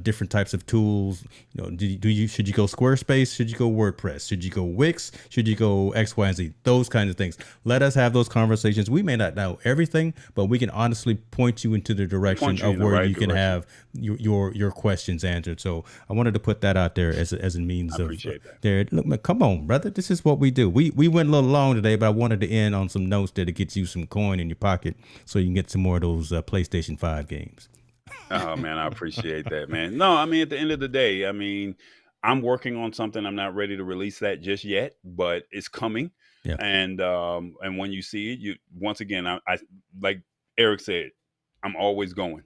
different types of tools. You know, should you go Squarespace? Should you go WordPress? Should you go Wix? Should you go X, Y, and Z? Those kinds of things. Let us have those conversations. We may not know everything, but we can honestly point you into the direction of where you can have your questions answered. So I wanted to put that out there as a means of there. Look, come on, brother. This is what we do. We went a little long today, but I wanted to end on some notes that gets you some coin in your pocket so you can get some more of those PlayStation 5 games.
Oh man, I appreciate that, man. No, I mean, at the end of the day, I mean, I'm working on something. I'm not ready to release that just yet, but it's coming.
Yeah.
And when you see it, you once again, I like Eric said, I'm always going.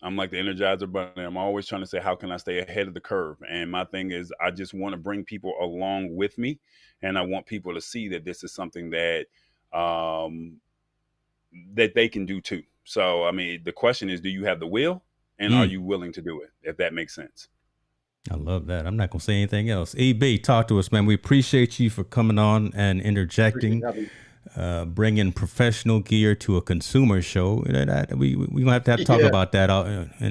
I'm like the Energizer Bunny. I'm always trying to say, how can I stay ahead of the curve? And my thing is, I just want to bring people along with me, and I want people to see that this is something that that they can do too. So, I mean, the question is, do you have the will? And are you willing to do it, if that makes sense?
I love that. I'm not going to say anything else. EB, talk to us, man. We appreciate you for coming on and interjecting, bringing professional gear to a consumer show. We're going to have to talk about that out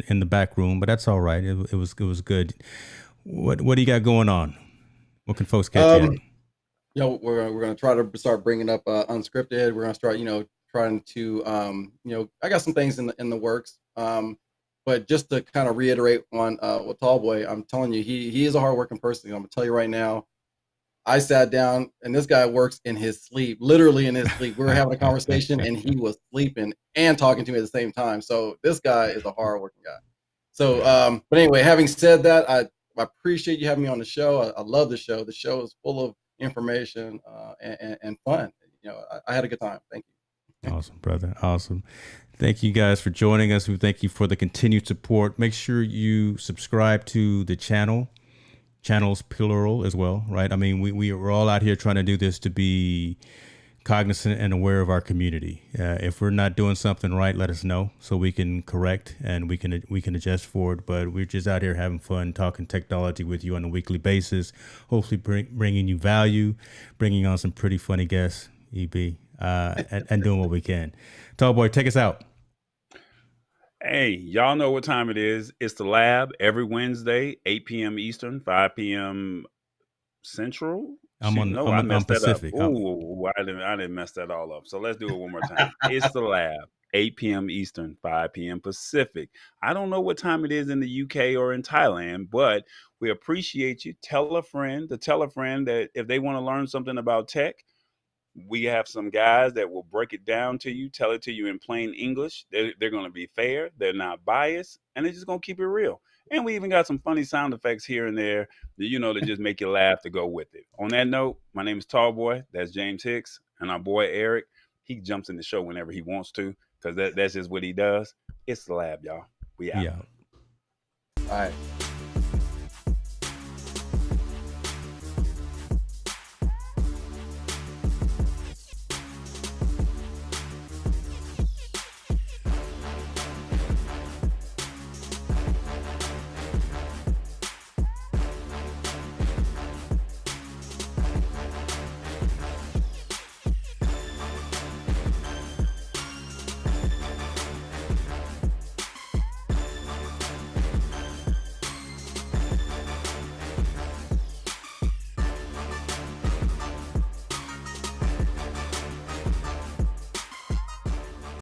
in the back room, but that's all right. It was good. What do you got going on? What can folks catch you at?
You know, we're going to try to start bringing up unscripted. We're going to start, trying to, I got some things in the works. But just to kind of reiterate on what Tallboy, I'm telling you, he is a hardworking person. I'm gonna tell you right now. I sat down, and this guy works in his sleep, literally in his sleep. We were having a conversation, and he was sleeping and talking to me at the same time. So this guy is a hardworking guy. So, but anyway, having said that, I appreciate you having me on the show. I love the show. The show is full of information and fun. I had a good time. Thank you.
Awesome, brother. Awesome. Thank you guys for joining us. We thank you for the continued support. Make sure you subscribe to the channels plural as well, right? I mean, we're all out here trying to do this to be cognizant and aware of our community. If we're not doing something right, let us know so we can correct and we can adjust for it. But we're just out here having fun, talking technology with you on a weekly basis, hopefully bringing you value, bringing on some pretty funny guests, EB, and doing what we can. Tallboy, take us out.
Hey, y'all know what time it is. It's the lab every Wednesday, 8 p.m. Eastern, 5 p.m. Central.
I'm on Pacific.
Oh, I didn't mess that all up. So let's do it one more time. It's the lab, 8 p.m. Eastern, 5 p.m. Pacific. I don't know what time it is in the UK or in Thailand, but we appreciate you. Tell a friend that if they want to learn something about tech, we have some guys that will break it down to you, tell it to you in plain English. They're going to be fair. They're not biased, and they're just going to keep it real. And we even got some funny sound effects here and there that, to just make you laugh to go with it. On that note, my name is Tallboy. That's James Hicks. And our boy, Eric, he jumps in the show whenever he wants to because that's just what he does. It's the lab, y'all. We out.
Yeah.
All right.